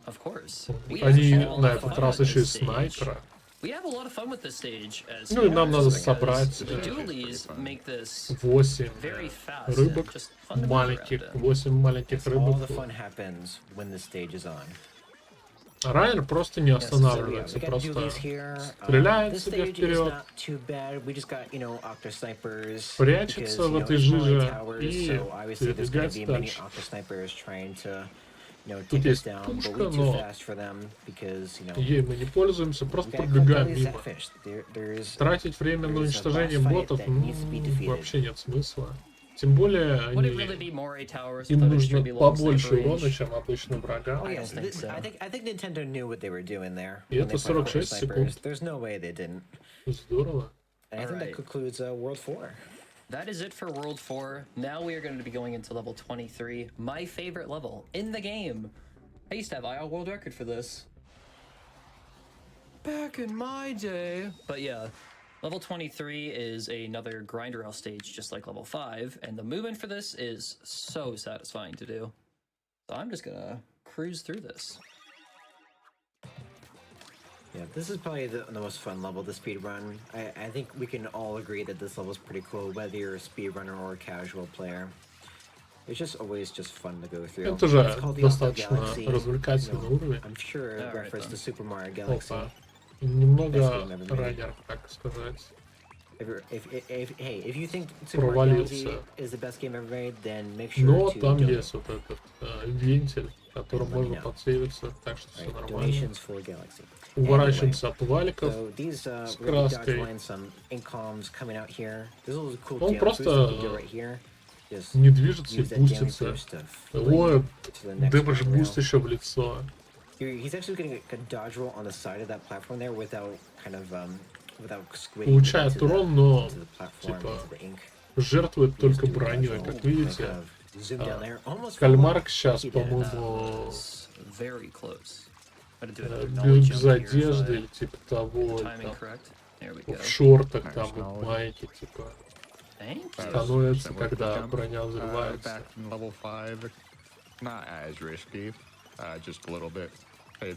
Of course. We они have a lot на of этот fun раз with еще и this stage. снайпера. We have a lot of fun with this stage as Ну и нам надо players, because собрать the dualies make this 8 very fast рыбок and just fun to move маленьких, around in. 8 маленьких All the рыбок. fun happens when the stage is on. Райнер просто не останавливается, просто стреляет себе вперед, прячется в этой жиже и передвигается дальше. Тут есть пушка, но ей мы не пользуемся, просто пробегаем мимо. Тратить время на уничтожение ботов вообще нет смысла. Тем более им нужно побольше урона, чем обычным врагам. И это 46 секунд. Здорово. That is it for World 4. Now we are going to be going into level 23, my favorite level in the game. I used to have IL world record for this. Back in my day. But yeah, level 23 is another grinder rail stage just like level 5, and the movement for this is so satisfying to do. So I'm just gonna cruise through this. Yeah, this is probably the most fun level to speedrun. I think we can all agree that this level is pretty cool, whether you're a speedrunner or a casual player. It's just always just fun to go through. Это же достаточно развлекательный уровень. I'm sure it refers to Super Mario Galaxy. Немного раннер, так сказать. If you think Super Mario Galaxy is the best game ever made, then make sure Но to там есть вот этот вентиль, которым можно подсейвиться, так что все нормально. Уворачиваемся от валиков с краской. Он просто не движется и бустится. Ой, дэмэдж буст еще в лицо. Получает урон, но типа жертвует только броней, как видите. Кальмарк сейчас, по-моему, без одежды или типа того, в шортах там, в майке, типа, становится, когда броня взрывается.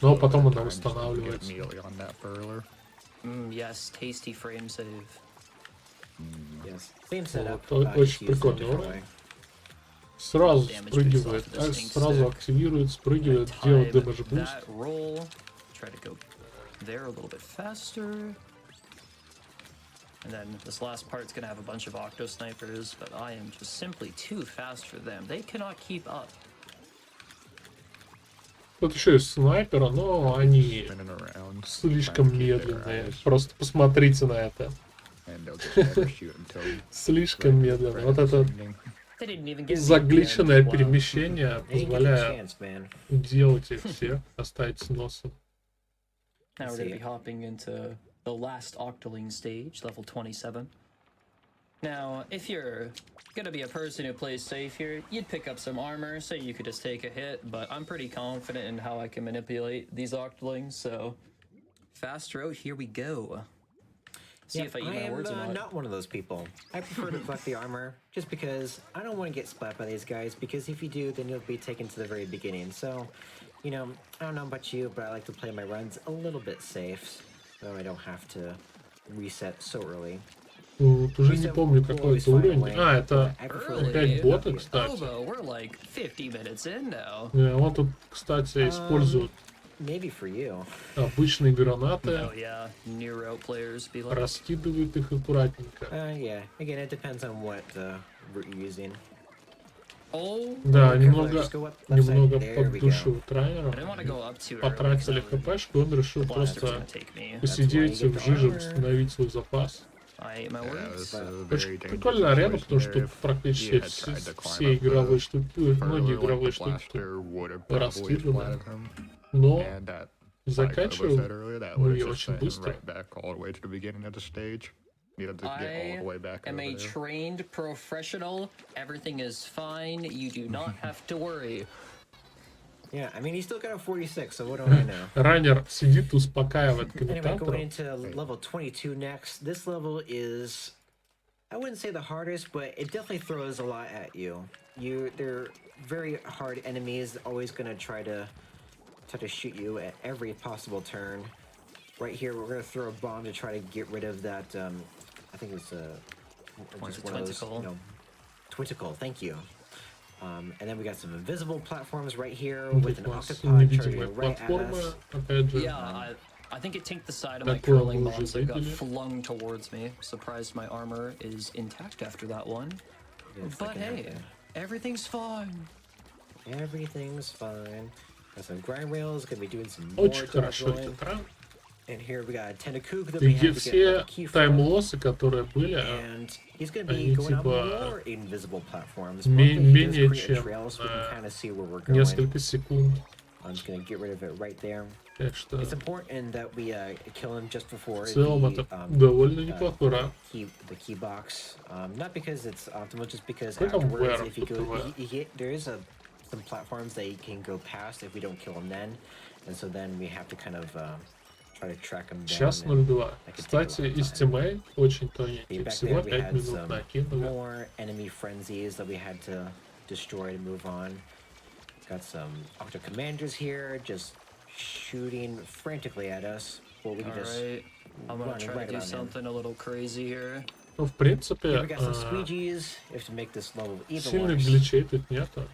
Но потом она восстанавливается. Yes, tasty frame save. Вот, очень прикольный уровень. Сразу спрыгивает, сразу активирует, спрыгивает, делает damage boost. And then this last part's gonna have a bunch of octo snipers, but I am just simply too fast for them. They cannot keep up. Тут еще есть снайперы, но они слишком медленные. Просто посмотрите на это. Слишком медленно. Вот это загличенное перемещение позволяет делать их всех, оставить с носом. Now we're going to be hopping into the last Octoling stage, level 27. Now, if you're going to be a person who plays safe here, you'd pick up some armor so you could just take a hit, but I'm pretty confident in how I can manipulate these Octolings, so fast road, here we go. See if I eat my words or not. Not one of those people. I prefer to collect the armor just because I don't want to get splat by these guys, because if you do, then you'll be taken to the very beginning. So, you know, I don't know about you, but I like to play my runs a little bit safe, so I don't have to reset so early. Вот уже не помню, какой это уровень. А, это опять боты, кстати. Вот тут, кстати, используют обычные гранаты, раскидывают их аккуратненько. Да, немного поддушивают трайнера, потратили хпшку, он решил просто посидеть в жиже, восстановить свой запас. Очень прикольная арена, потому что тут практически все игровые штуки, многие игровые штуки тут раскиданы. Но заканчивал мы ее очень быстро. I am a trained professional. Everything is fine. You do not have to worry. Yeah, I mean, he's still got a 46, so what do I know? Раннер сидит, успокаивает комментатора. Anyway, going into level 22 next. This level is, I wouldn't say the hardest, but it definitely throws a lot at you. They're very hard enemies, always gonna try to shoot you at every possible turn. Right here, we're gonna throw a bomb to try to get rid of that. I think it's just one of those. No, Twinticle. Thank you. And then we got some invisible platforms right here Ну, with тут an у нас octopod невидимые charging right at платформы, us. опять же. Yeah, I think it tanked the side of my Такое curling мы уже mobs that got видели. flung towards me. Surprised my armor is intact after that one. It's But like hey, an- everything's fine. everything's fine. Got some grind rails, gonna be doing some more Очень хорошо dodge rolling. идет раунд. And here we got a Tentacook that И we где have to get все like, a key from. тайм-лоссы, которые были, And he's gonna be они going on типа more invisible platforms. ме- Mostly he does менее create a чем trail so we can kind of see where we're going. несколько секунд. I'm just gonna get rid of it right there. Так что It's important that we kill him just before в целом the, это довольно неплохой раунд. the key box. Not because it's optimal, just because Какой там afterwards, вэр if you go, ПТВ? there is some platforms that you can go past if we don't kill him then, and so then we have to kind of try to track him down. Сейчас and 0-2. Кстати, estimate очень тоненький. back Всего there we 5 had минут some накинули. more enemy frenzies that we had to destroy to move on. Got some Octo Commanders here, just shooting frantically at us. Well, we can just Alright, I'm gonna run try right to do around him. something a little crazy here. Ну, в принципе, Here we got some squeegees. We have to make this level even сильных worse. гличей тут нету.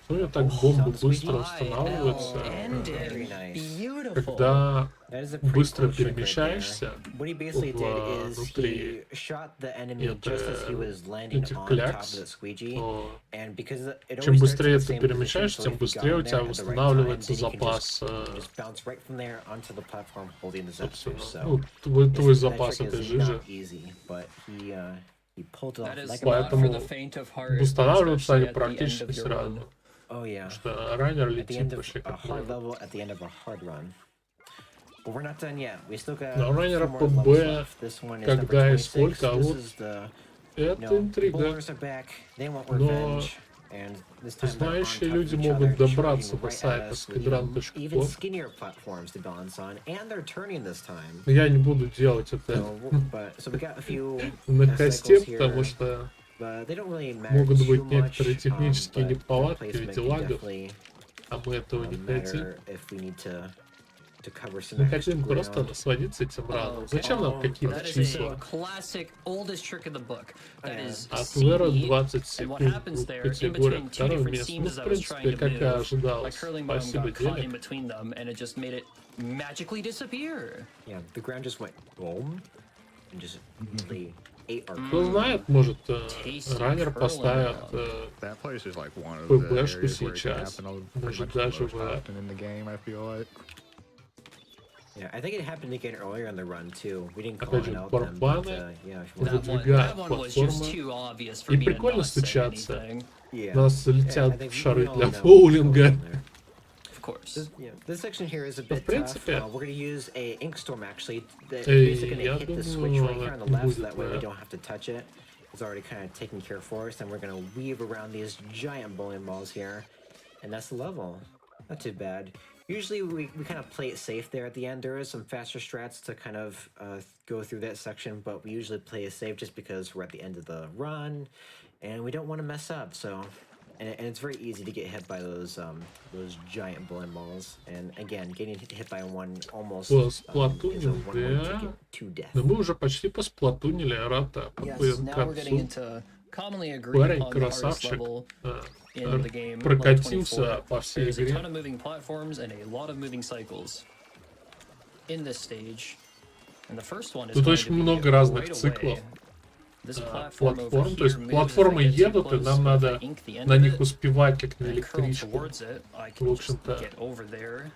Смотри, так бомбы Some быстро squeegee. устанавливаются. Very nice. Beautiful. Когда That is a pretty быстро cool trick right перемещаешься there. What he basically did is внутри he shot the enemy just as he was landing этих on top of клякс, the squeegee, то and because it чем always starts быстрее in the ты same перемещаешься, position, so тем if you быстрее got у in тебя there at the right time, восстанавливается then you can запас, just bounce right from there onto the platform holding the собственно, zephyr. ну, So твой that запас trick этой is жижи. not easy, but he pulled it off That is like not a for Поэтому the faint of heart, восстанавливаются especially они at the end практически of your сразу. run. Oh yeah. Потому что раннер At the летит end of вообще a как hard надо. level, at the end of a hard run. But we're not done yet. We still got Но a few раннера more по levels Б left. This one is number когда и 26. сколько, а This вот is the это the интрига. bowlers are back. They want Но revenge. And this time they're on знающие top of люди each могут other, добраться shooting до right at сайта us with even speedrun.com. skinnier platforms to balance on, and they're turning this time. Но я не буду делать это So we got a few на хосте, cycles here, потому что but they don't really matter могут too быть much. некоторые технические But неполадки в placement виде can лагов, definitely а мы этого не хотим. matter if we need to cover some Мы extra хотим просто ground. насладиться этим раундом. Okay. Зачем нам какие-то That is a числа? classic, oldest trick in the book. That is От Вера CE. 20 And what секунд happens в there, in категориях between two второго different места. Ну, seams в as I was trying принципе, to как и move, my ожидалось. curling bone Спасибо, got caught in Делик. between them, and it just made it magically disappear. Yeah, the ground just went boom and just really ate our Кто знает, может, Tasty раннер curling. поставит That place is like one of PBшку the areas where it can сейчас. happen pretty Может, much даже most в often in the game, I feel like. Yeah, I think it happened again earlier in the run too. We didn't call Опять it же, out then, but барабаны. yeah, if you want That to- one, Выдвигает that one was just платформы. too obvious for И me to прикольно not say стучаться. anything. yeah. У нас Yeah, I летят think шары we all для know what's боулинга. going on there. Of course. This section here is a В bit tough. принципе, We're going to use a ink storm actually. That's Эй, basically going я to hit the думаю, switch right here on the не left, so будет that way we вариантов. don't have to touch it. It's already kind of taken care of for us, and we're going to weave around these giant bowling balls here, and that's the level. Not too bad. Usually we kind of play it safe there at the end. There is some faster strats to kind of go through that section, but we usually play it safe just because we're at the end of the run, and we don't want to mess up. So, and it's very easy to get hit by those giant bowling balls. And again, getting hit by one almost По is a Splatoon, one-way да. ticket to death. Но мы уже почти посплатунили Арата по Yes, now we're getting концу. into commonly agreed Парень upon the hardest красавчик. level Да. in the game. level Прокатимся 24. по всей There's a ton игре. of moving platforms and a lot of moving cycles in this stage. And the first one is Тут going очень to be много разных right циклов. away. This platform over Платформ, то есть here moves платформы as I get too едут, и close, нам but if надо I ink the end на of них it успевать, как на and curl электричку. towards it, I В can just общем-то, get over there.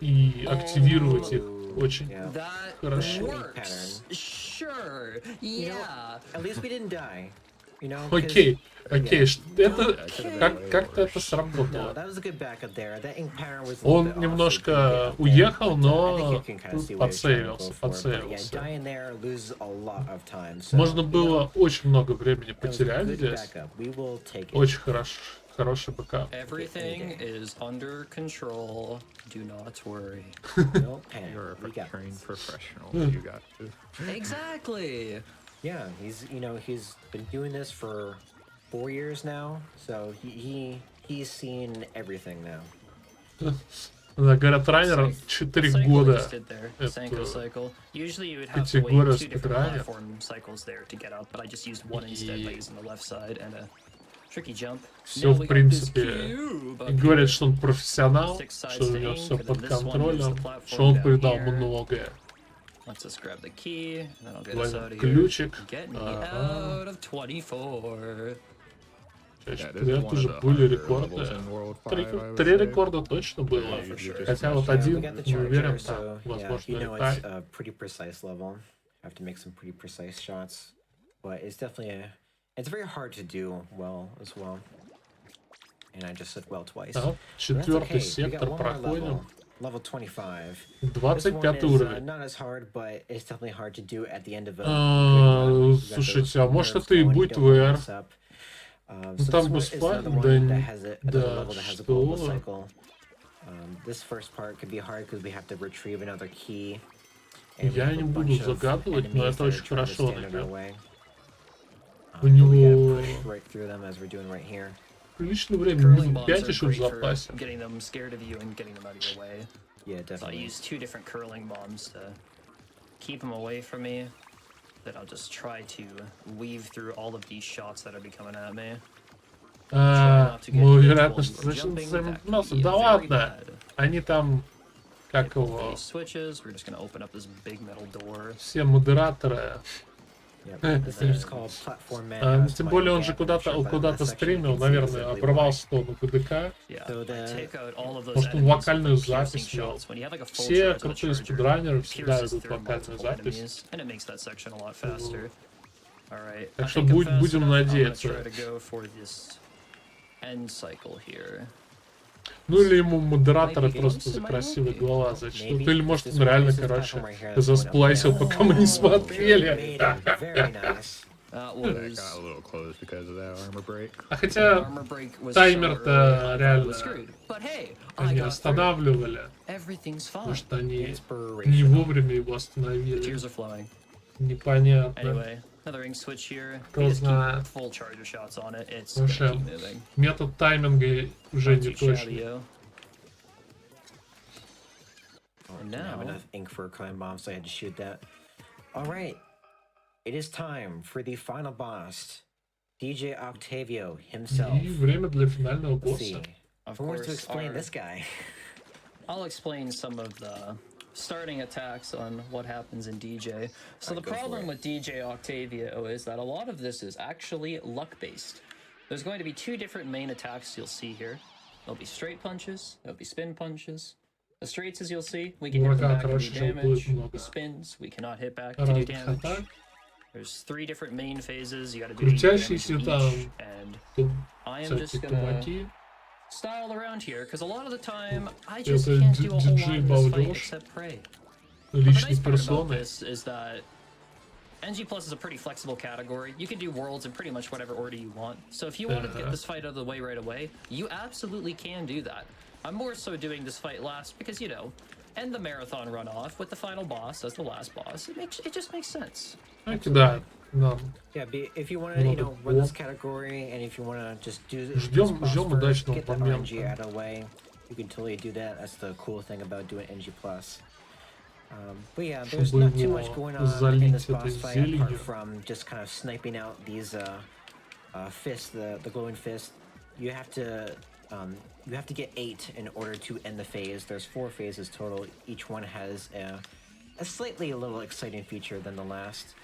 и активировать их очень Yeah. That хорошо. works. Sure. You know, Yeah. at least we didn't die. You know. 'cause- Окей, окей, это Okay. как-то это No, сработало. that was a good backup there. That ink pattern was a little Он bit off, so немножко we couldn't get up there, уехал, but, но I think you can kinda see what he's trying to go подсейвился, for. But, yeah, подсейвился. dying there loses a lot of time. So, Можно you know, было очень много времени that was a потерять good здесь. backup. We will take it. Очень хороший бэкап. Everything is under control. Do not worry. No panic. You're We a got trained this. professional. Hmm. You got this. Exactly. Yeah, he's been doing this for 4 years now, so he's seen everything now. Да, говорят, раннер 4 Cycle I года. just did there, the Sanko Это cycle. Usually you would have to категория wait 2 different спидранер. platform cycles there to get up, but I just used one instead by using the left side and a Все, в принципе, говорят, что он профессионал, что у него все под контролем, что он повидал многое. Ключик. Ага. Это уже были рекорды. Три рекорда точно было. Хотя вот один, не уверен, там, возможно, ретай. Have to make some pretty precise shots, but it's definitely it's very hard to do well as well. And I just said well twice. Четвертый сектор проходим. Level 25. 25 уровень. Not as hard, but it's definitely hard to do at the end of a слушайте, а может это и будет VR? Ну там босс-файт, да, что? This first part could be hard because we have to retrieve another key. Я не буду загадывать, но это очень хорошо, ребят. У него приличное время, минут 5 еще в запасе. Ну, вероятно, что начнут заниматься. Да ладно, они там... Как его? Все модераторы. Тем более он же куда-то стримил, наверное, оборвался то на ГДК. Может, он вокальную запись вел. Все крутые спидранеры всегда ведут вокальную запись. Так что будем надеяться. Ну или ему модераторы просто за красивые глаза зачтут. Или может он реально, короче, засплайсил, пока мы не смотрели. А хотя таймер-то реально они останавливали. Потому что они не вовремя его остановили. Непонятно. Кто знает. Слушай, метод тайминга уже не точный. It is time for the final boss, DJ Octavio himself. И время для финального босса. Who wants to explain this guy? I'll explain some of the starting attacks on what happens in DJ. So the problem with DJ Octavio is that a lot of this is actually luck-based. There's going to be two different main attacks you'll see here. There'll be straight punches, there'll be spin punches. The straights, as you'll see, we can hit them back to do damage. The spins, we cannot hit back to do damage. There's three different main phases. You gotta do damage each, and I am just gonna style around here because a lot of the time I just can't do a whole lot in this fight except pray. But the nice part about this is that NG Plus is a pretty flexible category. You can do worlds in pretty much whatever order you want. So if you wanted to get this fight out of the way right away, you absolutely can do that. I'm more so doing this fight last because, you know, end the marathon runoff with the final boss as the last boss. It just makes sense. Да. Yeah, if you want to, you know, run this category, and if you want to just do ждем удачного get the RNG out of the way, you can totally do that. That's the cool thing about doing NG Plus. But yeah, there's not too much going on in this boss fight apart from just kind of sniping out these fists, the glowing fist. You have to get 8 in order to end the phase. There's 4 phases total. Each one has a slightly a little exciting feature than the last.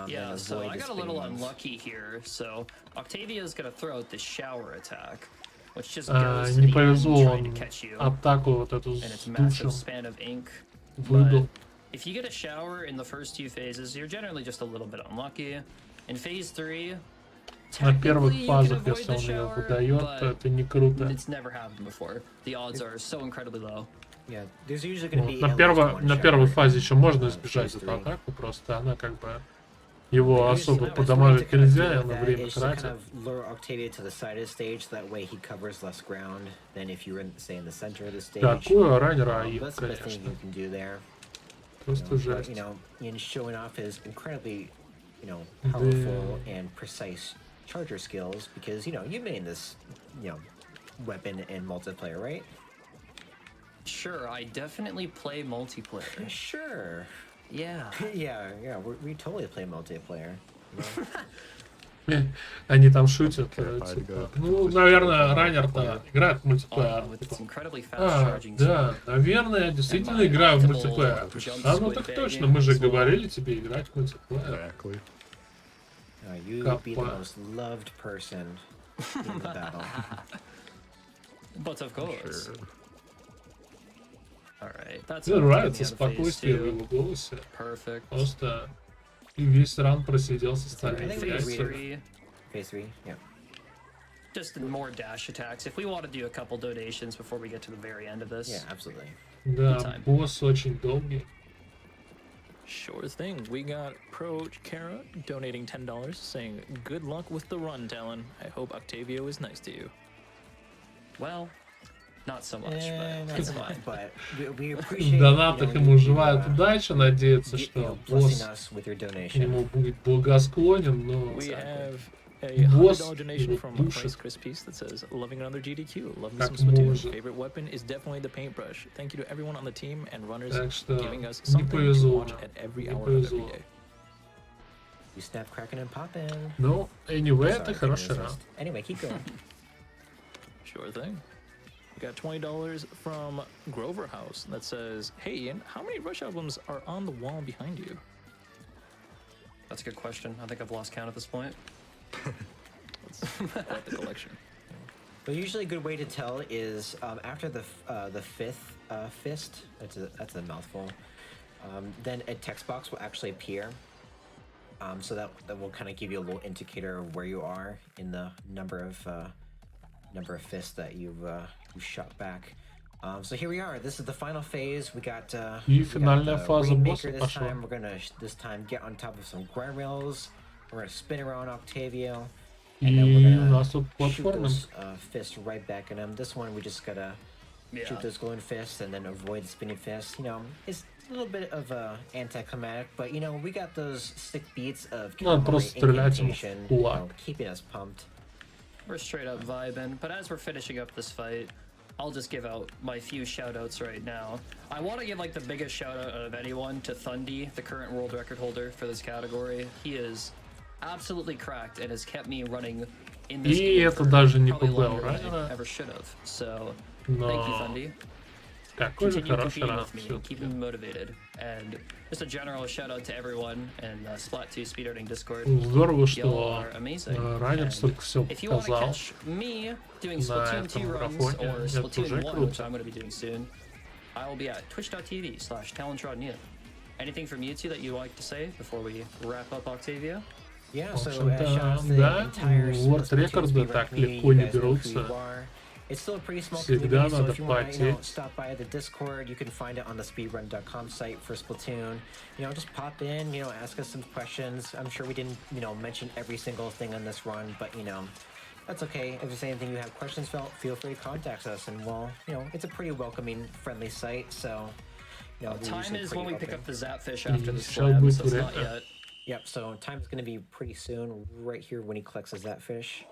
Yeah, so I got a little unlucky here. So Octavia's gonna throw out this shower attack, which just goes to the end trying to catch you. Атаку вот эту and it's massive span of ink. But if you get a shower in the first 2 phases, you're generally just a little bit unlucky. In phase 3, на первых фазах, если он ее выдает, то это не круто. It's never happened before. The odds are so incredibly low. Yeah, there's usually going to be на первой фазе еще можно избежать эту атаку, просто она как бы его особо подамажить нельзя, и она время тратит. Такую раннера и, конечно. Просто жесть. Charger skills because you main this weapon in multiplayer, right? Sure, I definitely play multiplayer. Sure. Yeah. yeah, we totally play multiplayer. Они там шутят, типа, ну, наверное, раннер-то играет в мультиплеер. Да, наверное, я действительно играю в мультиплеер. А ну так точно, мы же говорили тебе играть в мультиплеер. You would be the most loved person in the battle. But of course. Alright, that's Мне нравится спокойствие в его голосе. Perfect. Просто весь ран просидел со стороны. Phase 3, yeah. Just more dash attacks. If we want to do a couple donations before we get to the very end of this. Yeah, absolutely. Да, босс очень долгий. Sure thing. We got Pro Kara donating $10, saying, "Good luck with the run, Talon. I hope Octavio is nice to you." Well, not so much, but it's fine. But we В appreciate донатах ему желают удачи, надеется, что босс us with your к donation. нему будет благосклонен, но We have a Boss, $100 donation from душит. Vice Chris Peace that says, "Loving another GDQ. Love me Как some Splatoon. может. Favorite weapon is definitely the paintbrush. Thank you to everyone on the team and runners Так что giving us не something to повезло. watch at every Не hour of every повезло. day." You snap, cracking, and popping. Ну, anyway, это Sorry, хороший couldn't ран. resist. Anyway, keep going. Sure thing. We got $20 from Grover House that says, "Hey Ian, how many Rush albums are on the wall behind you?" That's a good question. I think I've lost count at this point. Quite the collection. But usually a good way to tell is after the fifth fist, that's a mouthful, then a text box will actually appear. So that will kind of give you a little indicator of where you are in the number of fists that you've shot back. So here we are. This is the final phase. We got финальная фаза босса Rainmaker this пошла. time. We're gonna this time get on top of some grind rails. We're gonna spin around Octavio. And then И we're у нас gonna тут shoot платформа. those fists right back at him. This one we just gotta shoot those glowing fists and then avoid the spinning fists. You know, it's a little bit of anticlimactic, but you know, we got those sick beats of Надо просто стрелять ему в incantation, кулак. keeping us pumped. We're straight up vibing, but as we're finishing up this fight, I'll just give out my few shoutouts right now. I want to give like the biggest shout out of anyone to Thundy, the current world record holder for this category. He is absolutely cracked and has kept me running in this И game это for даже не probably ПБ longer than I раннера. ever should have. So thank you, Но Thundy. какой же Continue хороший competing ран with me and keep me все-таки. motivated. And just a general shout out to everyone in Splat 2 speedrunning Discord. Здорово, Y'all что are amazing. раннер And столько все if you want to показал. catch me doing на Splatoon этом 2 runs марафоне, or это Splatoon уже 1, круто. which I'm going to be doing soon, I will be at twitch.tv/talontrottinian. Anything from you two that you'd like to say before we wrap up Octavia? Yeah, В so общем-то, shout out to the да, entire World Splatoon рекорды speedrun так community. легко You не guys know who берутся. you are. It's still a pretty small Всегда community, so надо if you want to потеть. stop by the Discord, you can find it on the speedrun.com site for Splatoon. You know, just pop in, you know, ask us some questions. I'm sure we didn't, you know, mention every single thing on this run, but you know, that's okay. If there's anything you have questions about, feel free to contact us, and well, you know, it's a pretty welcoming, friendly site, so you know, we're Time usually is pretty when we pick open. up the Zapfish after the Shall slam, we so it's do not that? yet. Yep, so time's gonna be pretty soon, right here when he collects his that fish.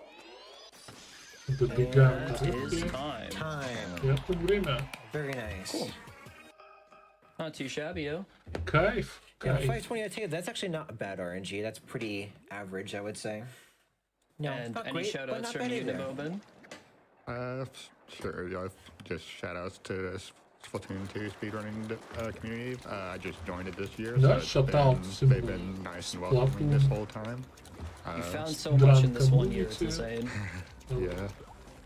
Добегаем That до is рыбки. time. Time. И это время. Very nice. Cool. Not too shabby, yo. Кайф, Yeah, кайф. 520 I tell you, that's actually not a bad RNG. That's pretty average, I would say. No, it's And not any great, but shoutouts not from bad you, either. Uh, Nabobin? Sure, yeah, just shout outs to the Splatoon 2 speedrunning community. I just joined it this year. Да, it's shout-out been- всему They've been nice and welcoming this whole time. You found so Drunk much in this 1 year, it's community. insane. Yeah,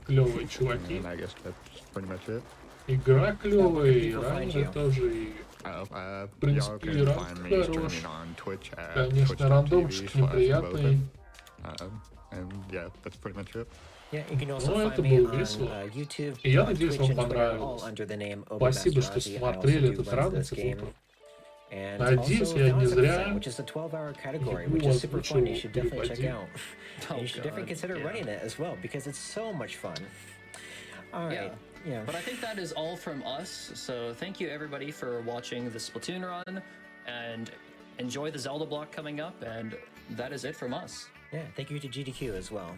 Клевые чуваки. and I guess that's pretty much it. Игра клевая, и people find раннер you? тоже. И, Y'all принципе, can ранг find me хорош. streaming on Twitch at Конечно, рандомчик неприятный. And yeah, that's pretty much it. Yeah, you can also Ну, find это me было on весело. YouTube, И я on надеюсь, Twitch вам and Twitter, all понравилось. under the name Спасибо, что Obermaster Ozzy. I смотрели also do этот run раунд, this это game. круто. And Надеюсь, also я не Downside зря Percent, which is a 12-hour category, его which is super fun. You озвучил should definitely check переводил. out. Oh, And you should definitely God, consider yeah. running it as well, because it's so much fun. All right. Yeah. But I think that is all from us. So thank you everybody for watching the Splatoon run, and enjoy the Zelda block coming up. And that is it from us. Yeah, thank you to GDQ as well.